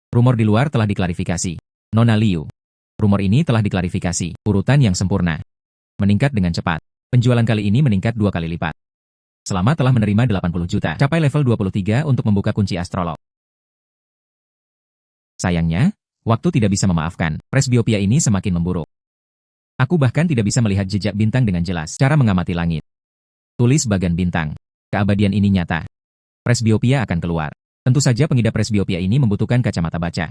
Rumor di luar telah diklarifikasi. Nona Liu. Rumor ini telah diklarifikasi. Urutan yang sempurna. Meningkat dengan cepat. Penjualan kali ini meningkat 2 kali lipat. Selama telah menerima 80 juta. Capai level 23 untuk membuka kunci astrolog. Sayangnya, waktu tidak bisa memaafkan. Presbiopia ini semakin memburuk. Aku bahkan tidak bisa melihat jejak bintang dengan jelas. Cara mengamati langit. Tulis bagan bintang. Keabadian ini nyata. Presbiopia akan keluar. Tentu saja pengidap presbiopia ini membutuhkan kacamata baca.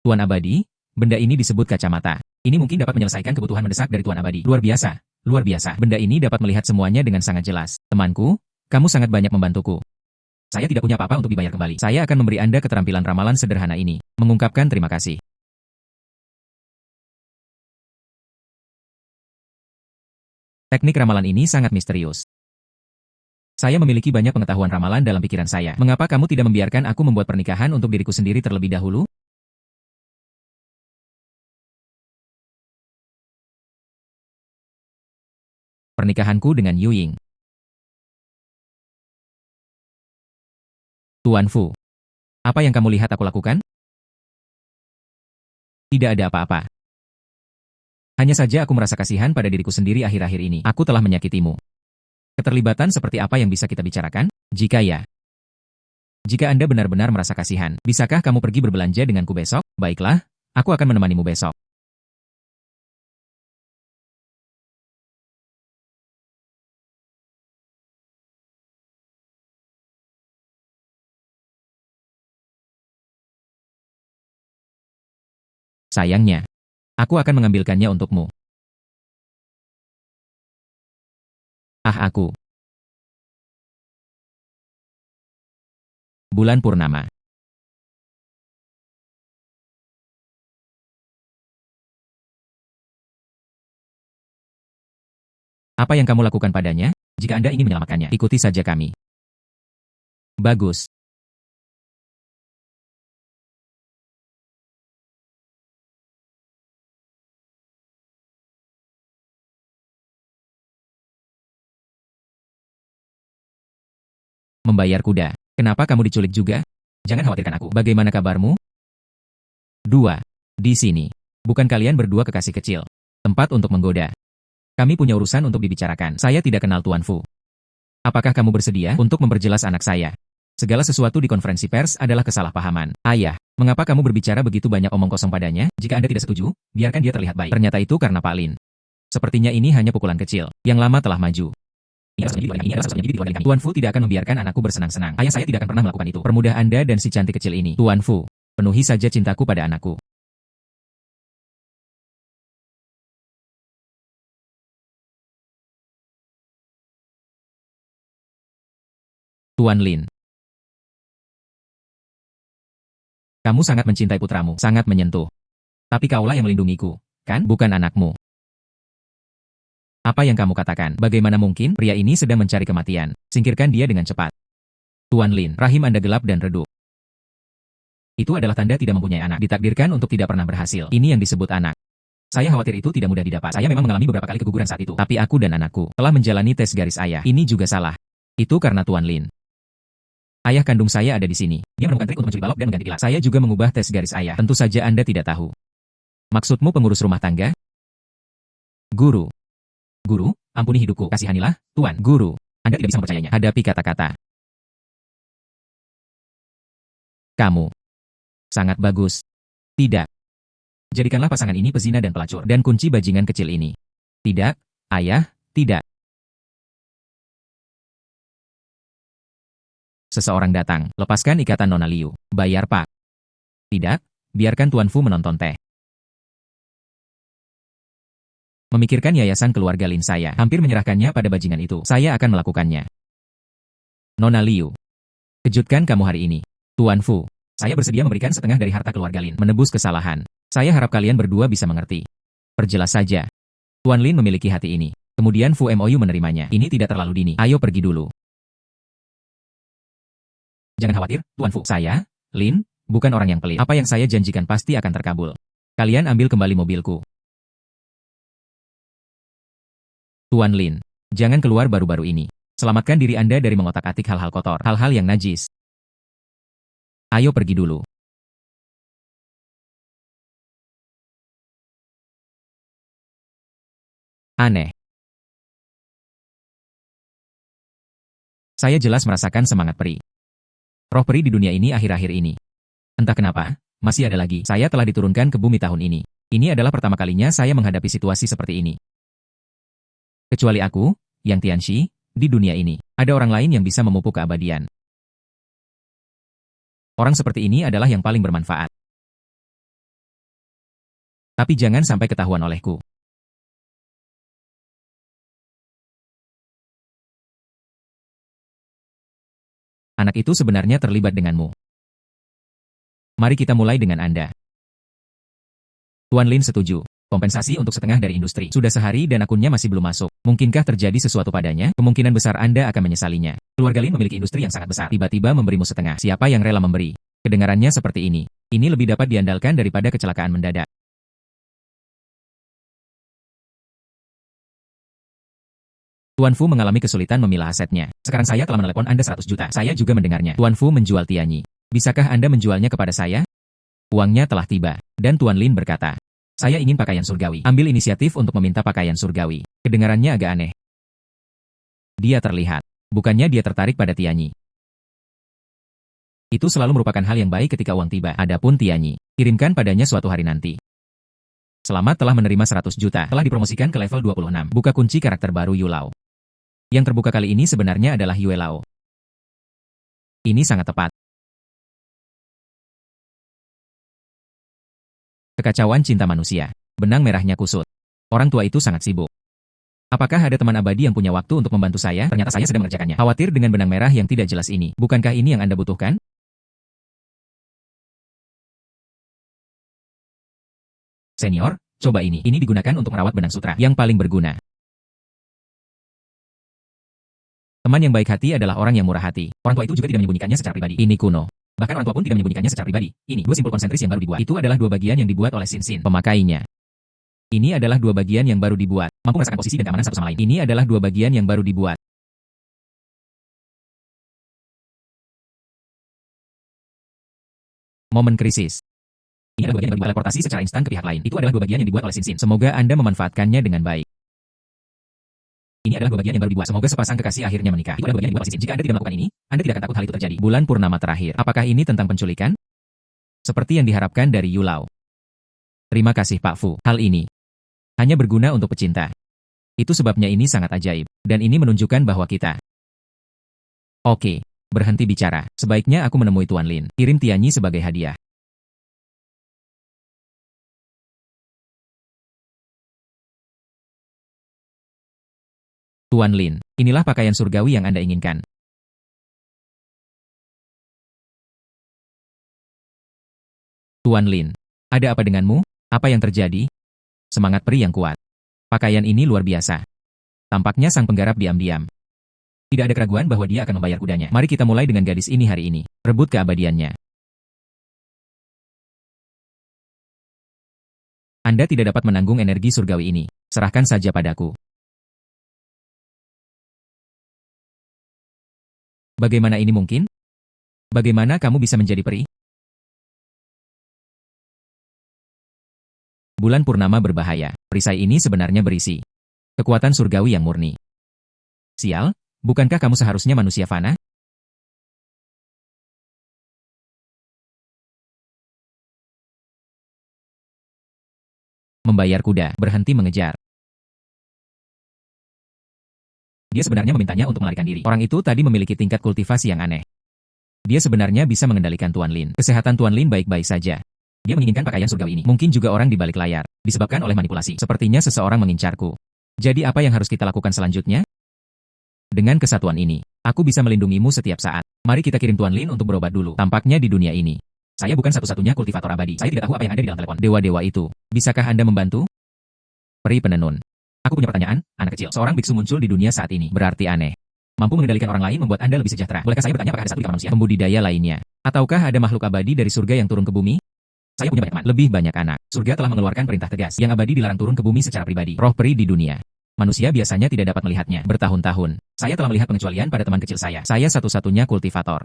Tuan Abadi, benda ini disebut kacamata. Ini mungkin dapat menyelesaikan kebutuhan mendesak dari Tuan Abadi. Luar biasa. Luar biasa. Benda ini dapat melihat semuanya dengan sangat jelas. Temanku, kamu sangat banyak membantuku. Saya tidak punya apa-apa untuk dibayar kembali. Saya akan memberi Anda keterampilan ramalan sederhana ini. Mengungkapkan terima kasih. Teknik ramalan ini sangat misterius. Saya memiliki banyak pengetahuan ramalan dalam pikiran saya. Mengapa kamu tidak membiarkan aku membuat pernikahan untuk diriku sendiri terlebih dahulu? Pernikahanku dengan Yuying. Tuan Fu. Apa yang kamu lihat aku lakukan? Tidak ada apa-apa. Hanya saja aku merasa kasihan pada diriku sendiri akhir-akhir ini. Aku telah menyakitimu. Keterlibatan seperti apa yang bisa kita bicarakan? Jika ya. Jika Anda benar-benar merasa kasihan, bisakah kamu pergi berbelanja denganku besok? Baiklah, aku akan menemanimu besok. Sayangnya, aku akan mengambilkannya untukmu. Ah aku. Bulan purnama. Apa yang kamu lakukan padanya? Jika Anda ingin menyelamatkannya, ikuti saja kami. Bagus. Membayar kuda. Kenapa kamu diculik juga? Jangan khawatirkan aku. Bagaimana kabarmu? 2. Di sini. Bukan kalian berdua kekasih kecil. Tempat untuk menggoda. Kami punya urusan untuk dibicarakan. Saya tidak kenal Tuan Fu. Apakah kamu bersedia untuk memperjelas anak saya? Segala sesuatu di konferensi pers adalah kesalahpahaman. Ayah, mengapa kamu berbicara begitu banyak omong kosong padanya? Jika Anda tidak setuju, biarkan dia terlihat baik. Ternyata itu karena Pak Lin. Sepertinya ini hanya pukulan kecil. Yang lama telah maju. Ini adalah satu-satunya bibit keluarga kami. Tuan Fu tidak akan membiarkan anakku bersenang-senang. Ayah saya tidak akan pernah melakukan itu. Permudah Anda dan si cantik kecil ini. Tuan Fu, penuhi saja cintaku pada anakku. Tuan Lin. Kamu sangat mencintai putramu, sangat menyentuh. Tapi kaulah yang melindungiku, kan? Bukan anakmu. Apa yang kamu katakan? Bagaimana mungkin? Pria ini sedang mencari kematian. Singkirkan dia dengan cepat. Tuan Lin, rahim Anda gelap dan redup. Itu adalah tanda tidak mempunyai anak. Ditakdirkan untuk tidak pernah berhasil. Ini yang disebut anak. Saya khawatir itu tidak mudah didapat. Saya memang mengalami beberapa kali keguguran saat itu. Tapi aku dan anakku telah menjalani tes garis ayah. Ini juga salah. Itu karena Tuan Lin. Ayah kandung saya ada di sini. Dia menemukan trik untuk mencuri balok dan mengganti gelas. Saya juga mengubah tes garis ayah. Tentu saja Anda tidak tahu. Maksudmu pengurus rumah tangga? Guru. Guru, ampuni hidupku. Kasihanilah, Tuan Guru. Anda tidak bisa mempercayainya. Hadapi kata-kata. Kamu. Sangat bagus. Tidak. Jadikanlah pasangan ini pezina dan pelacur. Dan kunci bajingan kecil ini. Tidak, ayah, tidak. Seseorang datang. Lepaskan ikatan Nona Liu. Bayar, Pak. Tidak, biarkan Tuan Fu menonton teh. Memikirkan yayasan keluarga Lin saya. Hampir menyerahkannya pada bajingan itu. Saya akan melakukannya. Nona Liu. Kejutkan kamu hari ini. Tuan Fu. Saya bersedia memberikan setengah dari harta keluarga Lin. Menebus kesalahan. Saya harap kalian berdua bisa mengerti. Perjelas saja. Tuan Lin memiliki hati ini. Kemudian Fu Mou menerimanya. Ini tidak terlalu dini. Ayo pergi dulu. Jangan khawatir, Tuan Fu. Saya, Lin, bukan orang yang pelit. Apa yang saya janjikan pasti akan terkabul. Kalian ambil kembali mobilku. Tuan Lin, jangan keluar baru-baru ini. Selamatkan diri Anda dari mengotak-atik hal-hal kotor, hal-hal yang najis. Ayo pergi dulu. Aneh. Saya jelas merasakan semangat peri. Roh peri di dunia ini akhir-akhir ini. Entah kenapa, masih ada lagi. Saya telah diturunkan ke bumi tahun ini. Ini adalah pertama kalinya saya menghadapi situasi seperti ini. Kecuali aku, Yang Tianxi, di dunia ini, ada orang lain yang bisa memupuk keabadian. Orang seperti ini adalah yang paling bermanfaat. Tapi jangan sampai ketahuan olehku. Anak itu sebenarnya terlibat denganmu. Mari kita mulai dengan Anda. Tuan Lin setuju. Kompensasi untuk setengah dari industri. Sudah sehari dan akunnya masih belum masuk. Mungkinkah terjadi sesuatu padanya? Kemungkinan besar Anda akan menyesalinya. Keluarga Lin memiliki industri yang sangat besar. Tiba-tiba memberimu setengah. Siapa yang rela memberi? Kedengarannya seperti ini. Ini lebih dapat diandalkan daripada kecelakaan mendadak. Tuan Fu mengalami kesulitan memilah asetnya. Sekarang saya telah menelepon Anda 100 juta. Saya juga mendengarnya. Tuan Fu menjual Tianyi. Bisakah Anda menjualnya kepada saya? Uangnya telah tiba. Dan Tuan Lin berkata, saya ingin pakaian surgawi. Ambil inisiatif untuk meminta pakaian surgawi. Kedengarannya agak aneh. Dia terlihat. Bukannya dia tertarik pada Tianyi. Itu selalu merupakan hal yang baik ketika uang tiba. Adapun Tianyi, kirimkan padanya suatu hari nanti. Selamat telah menerima 100 juta. Telah dipromosikan ke level 26. Buka kunci karakter baru Yu Lao. Yang terbuka kali ini sebenarnya adalah Yue Lao. Ini sangat tepat. Kekacauan cinta manusia. Benang merahnya kusut. Orang tua itu sangat sibuk. Apakah ada teman abadi yang punya waktu untuk membantu saya? Ternyata saya sedang mengerjakannya. Khawatir dengan benang merah yang tidak jelas ini. Bukankah ini yang Anda butuhkan? Senior, coba ini. Ini digunakan untuk merawat benang sutra yang paling berguna. Teman yang baik hati adalah orang yang murah hati. Orang tua itu juga tidak menyembunyikannya secara pribadi. Ini kuno. Bahkan orang tua pun tidak menyembunyikannya secara pribadi. Ini dua simpul konsentris yang baru dibuat. Itu adalah dua bagian yang dibuat oleh Sin Sin, pemakainya. Ini adalah dua bagian yang baru dibuat. Mampu merasakan posisi dan keamanan satu sama lain. Ini adalah dua bagian yang baru dibuat. Momen krisis. Ini adalah bagian yang baru dibuat teleportasi secara instan ke pihak lain. Itu adalah dua bagian yang dibuat oleh Sin Sin. Semoga Anda memanfaatkannya dengan baik. Ini adalah dua bagian yang baru dibuat. Semoga sepasang kekasih akhirnya menikah. Itu adalah bagian yang dibuat oleh Sin Sin. Jika Anda tidak melakukan ini, Anda tidak akan takut hal itu terjadi. Bulan purnama terakhir. Apakah ini tentang penculikan? Seperti yang diharapkan dari Yu Lao. Terima kasih Pak Fu. Hal ini hanya berguna untuk pecinta. Itu sebabnya ini sangat ajaib. Dan ini menunjukkan bahwa kita... Oke, berhenti bicara. Sebaiknya aku menemui Tuan Lin. Kirim Tianyi sebagai hadiah. Tuan Lin, inilah pakaian surgawi yang Anda inginkan. Tuan Lin, ada apa denganmu? Apa yang terjadi? Semangat peri yang kuat. Pakaian ini luar biasa. Tampaknya sang penggarap diam-diam. Tidak ada keraguan bahwa dia akan membayar kudanya. Mari kita mulai dengan gadis ini hari ini. Rebut keabadiannya. Anda tidak dapat menanggung energi surgawi ini. Serahkan saja padaku. Bagaimana ini mungkin? Bagaimana kamu bisa menjadi peri? Bulan purnama berbahaya. Perisai ini sebenarnya berisi kekuatan surgawi yang murni. Sial, bukankah kamu seharusnya manusia fana? Membayar kuda, berhenti mengejar. Dia sebenarnya memintanya untuk melarikan diri. Orang itu tadi memiliki tingkat kultivasi yang aneh. Dia sebenarnya bisa mengendalikan Tuan Lin. Kesehatan Tuan Lin baik-baik saja. Dia menginginkan pakaian surgawi ini. Mungkin juga orang di balik layar. Disebabkan oleh manipulasi. Sepertinya seseorang mengincarku. Jadi apa yang harus kita lakukan selanjutnya? Dengan kesatuan ini, aku bisa melindungimu setiap saat. Mari kita kirim Tuan Lin untuk berobat dulu. Tampaknya di dunia ini, saya bukan satu-satunya kultivator abadi. Saya tidak tahu apa yang ada di dalam telepon. Dewa-dewa itu. Bisakah Anda membantu? Peri penenun. Aku punya pertanyaan, anak kecil. Seorang biksu muncul di dunia saat ini. Berarti aneh. Mampu mengendalikan orang lain membuat Anda lebih sejahtera. Bolehkah saya bertanya apakah ada satu di kalangan manusia pembudidaya lainnya? Ataukah ada makhluk abadi dari surga yang turun ke bumi? Saya punya banyak teman. Lebih banyak anak. Surga telah mengeluarkan perintah tegas. Yang abadi dilarang turun ke bumi secara pribadi. Roh peri di dunia. Manusia biasanya tidak dapat melihatnya. Bertahun-tahun. Saya telah melihat pengecualian pada teman kecil saya. Saya satu-satunya kultivator.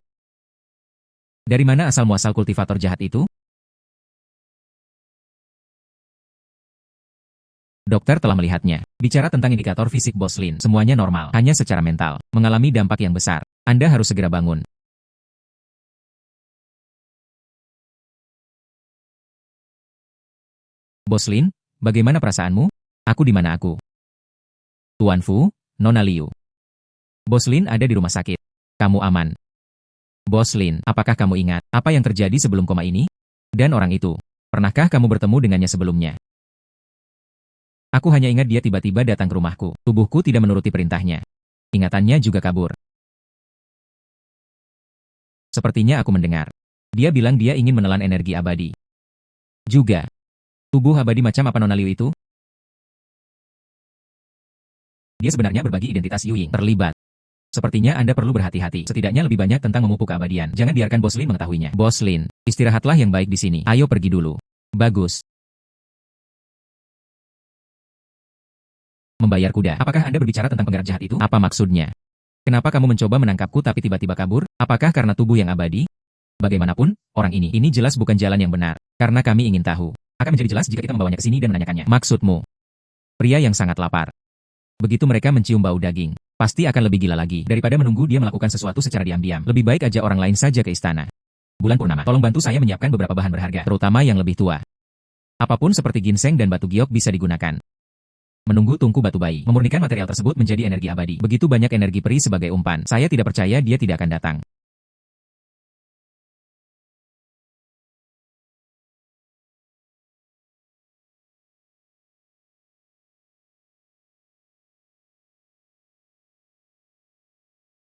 Dari mana asal-muasal kultivator jahat itu? Dokter telah melihatnya. Bicara tentang indikator fisik Bos Lin, semuanya normal. Hanya secara mental. Mengalami dampak yang besar. Anda harus segera bangun. Bos Lin, bagaimana perasaanmu? Aku di mana aku? Tuan Fu, Nona Liu. Bos Lin ada di rumah sakit. Kamu aman. Bos Lin, apakah kamu ingat apa yang terjadi sebelum koma ini? Dan orang itu, pernahkah kamu bertemu dengannya sebelumnya? Aku hanya ingat dia tiba-tiba datang ke rumahku. Tubuhku tidak menuruti perintahnya. Ingatannya juga kabur. Sepertinya aku mendengar. Dia bilang dia ingin menelan energi abadi. Juga. Tubuh abadi macam apa Nona Liu itu? Dia sebenarnya berbagi identitas Yu Ying. Terlibat. Sepertinya Anda perlu berhati-hati. Setidaknya lebih banyak tentang memupuk keabadian. Jangan biarkan Bos Lin mengetahuinya. Bos Lin, istirahatlah yang baik di sini. Ayo pergi dulu. Bagus. Membayar kuda. Apakah Anda berbicara tentang penggerak jahat itu? Apa maksudnya? Kenapa kamu mencoba menangkapku tapi tiba-tiba kabur? Apakah karena tubuh yang abadi? Bagaimanapun, orang ini jelas bukan jalan yang benar. Karena kami ingin tahu. Akan menjadi jelas jika kita membawanya ke sini dan menanyakannya. Maksudmu? Pria yang sangat lapar. Begitu mereka mencium bau daging, pasti akan lebih gila lagi. Daripada menunggu dia melakukan sesuatu secara diam-diam. Lebih baik ajak orang lain saja ke istana. Bulan purnama, tolong bantu saya menyiapkan beberapa bahan berharga, terutama yang lebih tua. Apapun seperti ginseng dan batu giok bisa digunakan. Menunggu tungku batu bayi, memurnikan material tersebut menjadi energi abadi. Begitu banyak energi peri sebagai umpan. Saya tidak percaya dia tidak akan datang.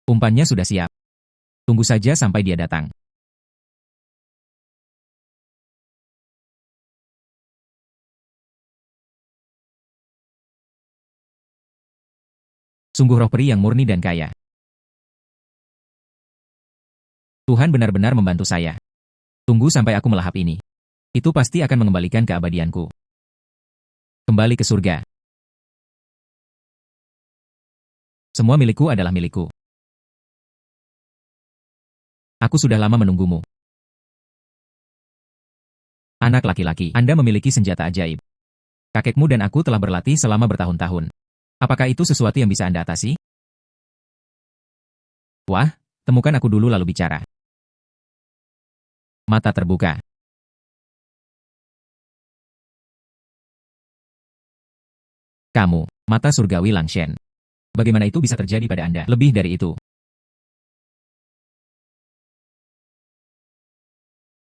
Umpannya sudah siap. Tunggu saja sampai dia datang. Sungguh roh peri yang murni dan kaya. Tuhan benar-benar membantu saya. Tunggu sampai aku melahap ini. Itu pasti akan mengembalikan keabadianku. Kembali ke surga. Semua milikku adalah milikku. Aku sudah lama menunggumu. Anak laki-laki, Anda memiliki senjata ajaib. Kakekmu dan aku telah berlatih selama bertahun-tahun. Apakah itu sesuatu yang bisa Anda atasi? Wah, temukan aku dulu lalu bicara. Mata terbuka. Kamu, mata surgawi Langshen. Bagaimana itu bisa terjadi pada Anda? Lebih dari itu.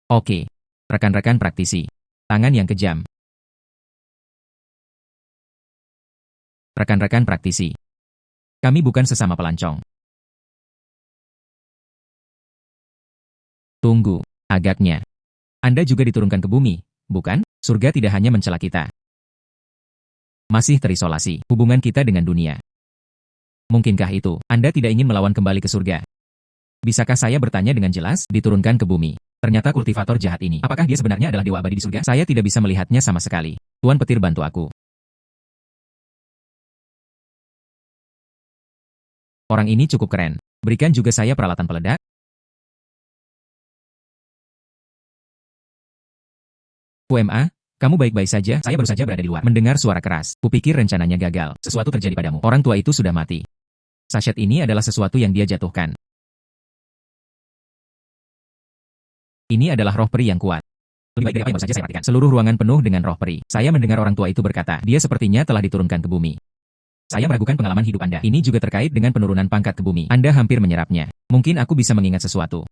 Oke. Rekan-rekan praktisi. Tangan yang kejam. Rekan-rekan praktisi. Kami bukan sesama pelancong. Tunggu. Agaknya. Anda juga diturunkan ke bumi, bukan? Surga tidak hanya mencela kita. Masih terisolasi. Hubungan kita dengan dunia. Mungkinkah itu? Anda tidak ingin melawan kembali ke surga? Bisakah saya bertanya dengan jelas? Diturunkan ke bumi. Ternyata kultivator jahat ini. Apakah dia sebenarnya adalah dewa abadi di surga? Saya tidak bisa melihatnya sama sekali. Tuan Petir, bantu aku. Orang ini cukup keren. Berikan juga saya peralatan peledak. UMA, kamu baik-baik saja? Saya baru saja berada di luar. Mendengar suara keras. Kupikir rencananya gagal. Sesuatu terjadi padamu. Orang tua itu sudah mati. Sachet ini adalah sesuatu yang dia jatuhkan. Ini adalah roh peri yang kuat. Lebih baik dari apa yang baru saja saya perhatikan. Seluruh ruangan penuh dengan roh peri. Saya mendengar orang tua itu berkata, dia sepertinya telah diturunkan ke bumi. Saya meragukan pengalaman hidup Anda. Ini juga terkait dengan penurunan pangkat ke bumi. Anda hampir menyerapnya. Mungkin aku bisa mengingat sesuatu.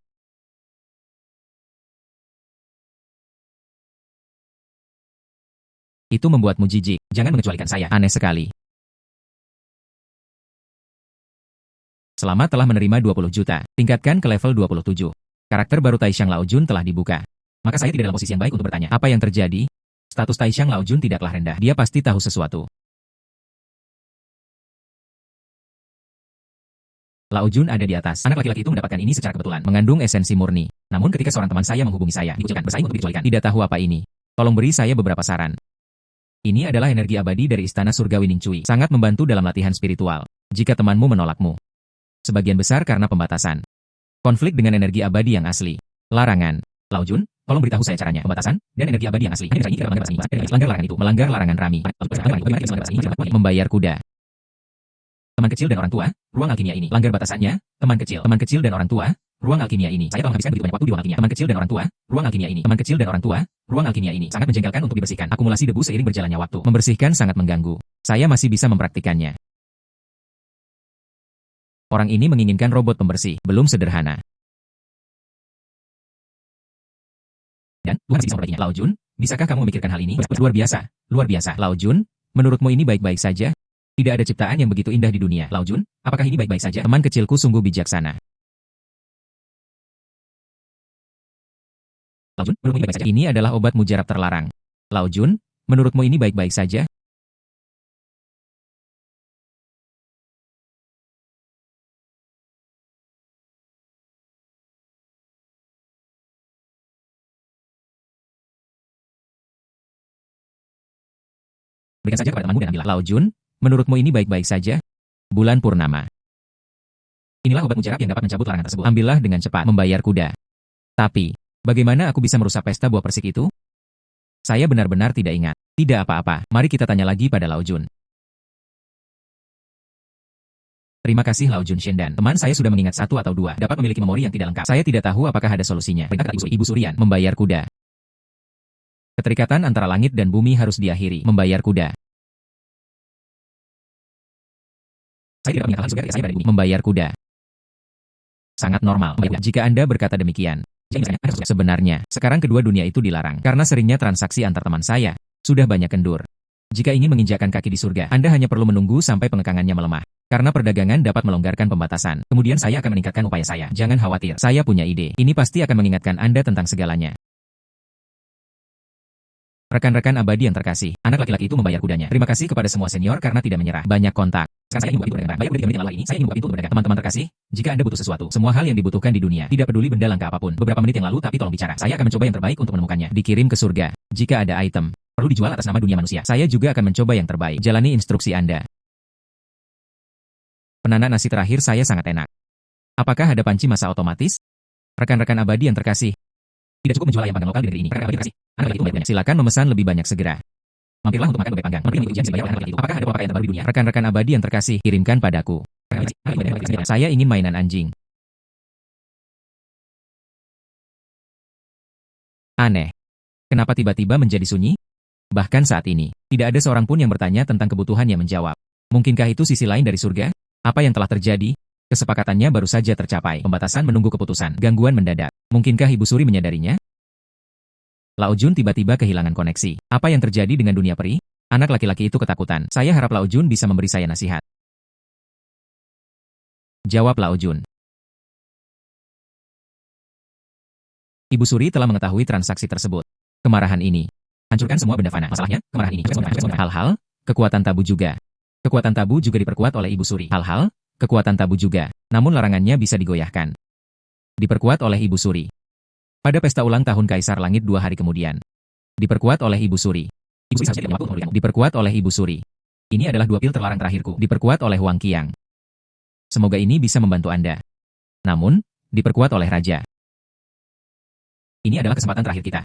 Itu membuatmu jijik. Jangan mengecualikan saya. Aneh sekali. Selamat telah menerima 20 juta. Tingkatkan ke level 27. Karakter baru Taishan Lao Jun telah dibuka. Maka saya tidak dalam posisi yang baik untuk bertanya. Apa yang terjadi? Status Taishan Lao Jun tidaklah rendah. Dia pasti tahu sesuatu. Lao Jun ada di atas. Anak laki-laki itu mendapatkan ini secara kebetulan. Mengandung esensi murni. Namun ketika seorang teman saya menghubungi saya, dikucilkan, bersaing untuk dicualikan. Tidak tahu apa ini. Tolong beri saya beberapa saran. Ini adalah energi abadi dari Istana Surgawi Ning Cui. Sangat membantu dalam latihan spiritual. Jika temanmu menolakmu. Sebagian besar karena pembatasan. Konflik dengan energi abadi yang asli. Larangan. Lao Jun, tolong beritahu saya caranya. Pembatasan dan energi abadi yang asli. Ini tidak melanggar bahasa Inggris. Melanggar larangan itu. Melanggar larangan Rami. Membayar kuda. Teman kecil dan orang tua, ruang alkimia ini. Langgar batasannya, teman kecil dan orang tua, ruang alkimia ini. Saya telah menghabiskan begitu banyak waktu di ruang alkimia. Teman kecil dan orang tua, ruang alkimia ini. Teman kecil dan orang tua, ruang alkimia ini. Sangat menjengkelkan untuk dibersihkan. Akumulasi debu seiring berjalannya waktu. Membersihkan sangat mengganggu. Saya masih bisa mempraktikannya. Orang ini menginginkan robot pembersih. Belum sederhana. Dan, Tuhan masih bisa memperbaikinya. Lao Jun, bisakah kamu memikirkan hal ini? Luar biasa. Luar biasa. Lao Jun, menurutmu ini baik-baik saja? Tidak ada ciptaan yang begitu indah di dunia. Lao Jun, apakah ini baik-baik saja? Teman kecilku sungguh bijaksana. Lao Jun, menurutmu ini baik-baik saja? Ini adalah obat mujarab terlarang. Lao Jun, menurutmu ini baik-baik saja? Berikan saja kepada temanmu dan ambillah. Lao Jun, menurutmu ini baik-baik saja? Bulan purnama. Inilah obat mujarab yang dapat mencabut larangan tersebut. Ambillah dengan cepat. Membayar kuda. Tapi, bagaimana aku bisa merusak pesta buah persik itu? Saya benar-benar tidak ingat. Tidak apa-apa. Mari kita tanya lagi pada Lao Jun. Terima kasih Lao Jun Shendan. Teman saya sudah mengingat satu atau dua. Dapat memiliki memori yang tidak lengkap. Saya tidak tahu apakah ada solusinya. Perintah Ibu Surian. Membayar kuda. Keterikatan antara langit dan bumi harus diakhiri. Membayar kuda. Saya tidak punya hal juga saya berada di bumi. Membayar kuda. Sangat normal. Jika Anda berkata demikian. Sebenarnya, sekarang kedua dunia itu dilarang. Karena seringnya transaksi antar teman saya. Sudah banyak kendur. Jika ingin menginjakkan kaki di surga, Anda hanya perlu menunggu sampai pengekangannya melemah. Karena perdagangan dapat melonggarkan pembatasan. Kemudian saya akan meningkatkan upaya saya. Jangan khawatir, saya punya ide. Ini pasti akan mengingatkan Anda tentang segalanya. Rekan-rekan abadi yang terkasih, anak laki-laki itu membayar kudanya. Terima kasih kepada semua senior karena tidak menyerah. Banyak kontak. Sekarang saya ingin membuka pintu berdagang. Bayar udah 3 menit yang lalu ini, saya ingin membuka pintu berdagang. Teman-teman terkasih, jika Anda butuh sesuatu, semua hal yang dibutuhkan di dunia, tidak peduli benda langka apapun. Beberapa menit yang lalu tapi tolong bicara. Saya akan mencoba yang terbaik untuk menemukannya. Dikirim ke surga. Jika ada item perlu dijual atas nama dunia manusia, saya juga akan mencoba yang terbaik. Jalani instruksi Anda. Penanda nasi terakhir saya sangat enak. Apakah ada panci masa otomatis? Rekan-rekan abadi yang terkasih, tidak cukup menjual ayam panggang lokal di negeri ini. Karena abadi terkasih, anak laki itu banyak. Silakan memesan lebih banyak segera. Mampirlah untuk makan bebek panggang. Mampir mengikuti ujian dibayar oleh anak laki itu. Apakah ada pakaian terbaru di dunia? Rekan-rekan abadi yang terkasih, kirimkan padaku. Saya ingin mainan anjing. Aneh. Kenapa tiba-tiba menjadi sunyi? Bahkan saat ini, tidak ada seorang pun yang bertanya tentang kebutuhan yang menjawab. Mungkinkah itu sisi lain dari surga? Apa yang telah terjadi? Kesepakatannya baru saja tercapai. Pembatasan menunggu keputusan. Gangguan mendadak. Mungkinkah Ibu Suri menyadarinya? Lao Jun tiba-tiba kehilangan koneksi. Apa yang terjadi dengan dunia peri? Anak laki-laki itu ketakutan. Saya harap Lao Jun bisa memberi saya nasihat. Jawab Lao Jun. Ibu Suri telah mengetahui transaksi tersebut. Kemarahan ini. Hancurkan semua benda fana. Masalahnya, kemarahan ini. Hal-hal, kekuatan tabu juga. Kekuatan tabu juga diperkuat oleh Ibu Suri. Hal-hal, kekuatan tabu juga. Namun larangannya bisa digoyahkan. Diperkuat oleh Ibu Suri. Pada pesta ulang tahun Kaisar Langit 2 hari kemudian. Diperkuat oleh Ibu Suri. Ibu Suri seharusnya tidak punya waktu untuk memberikanmu. Diperkuat oleh Ibu Suri. Ini adalah 2 pil terlarang terakhirku. Diperkuat oleh Huang Qiang. Semoga ini bisa membantu Anda. Namun, diperkuat oleh Raja. Ini adalah kesempatan terakhir kita.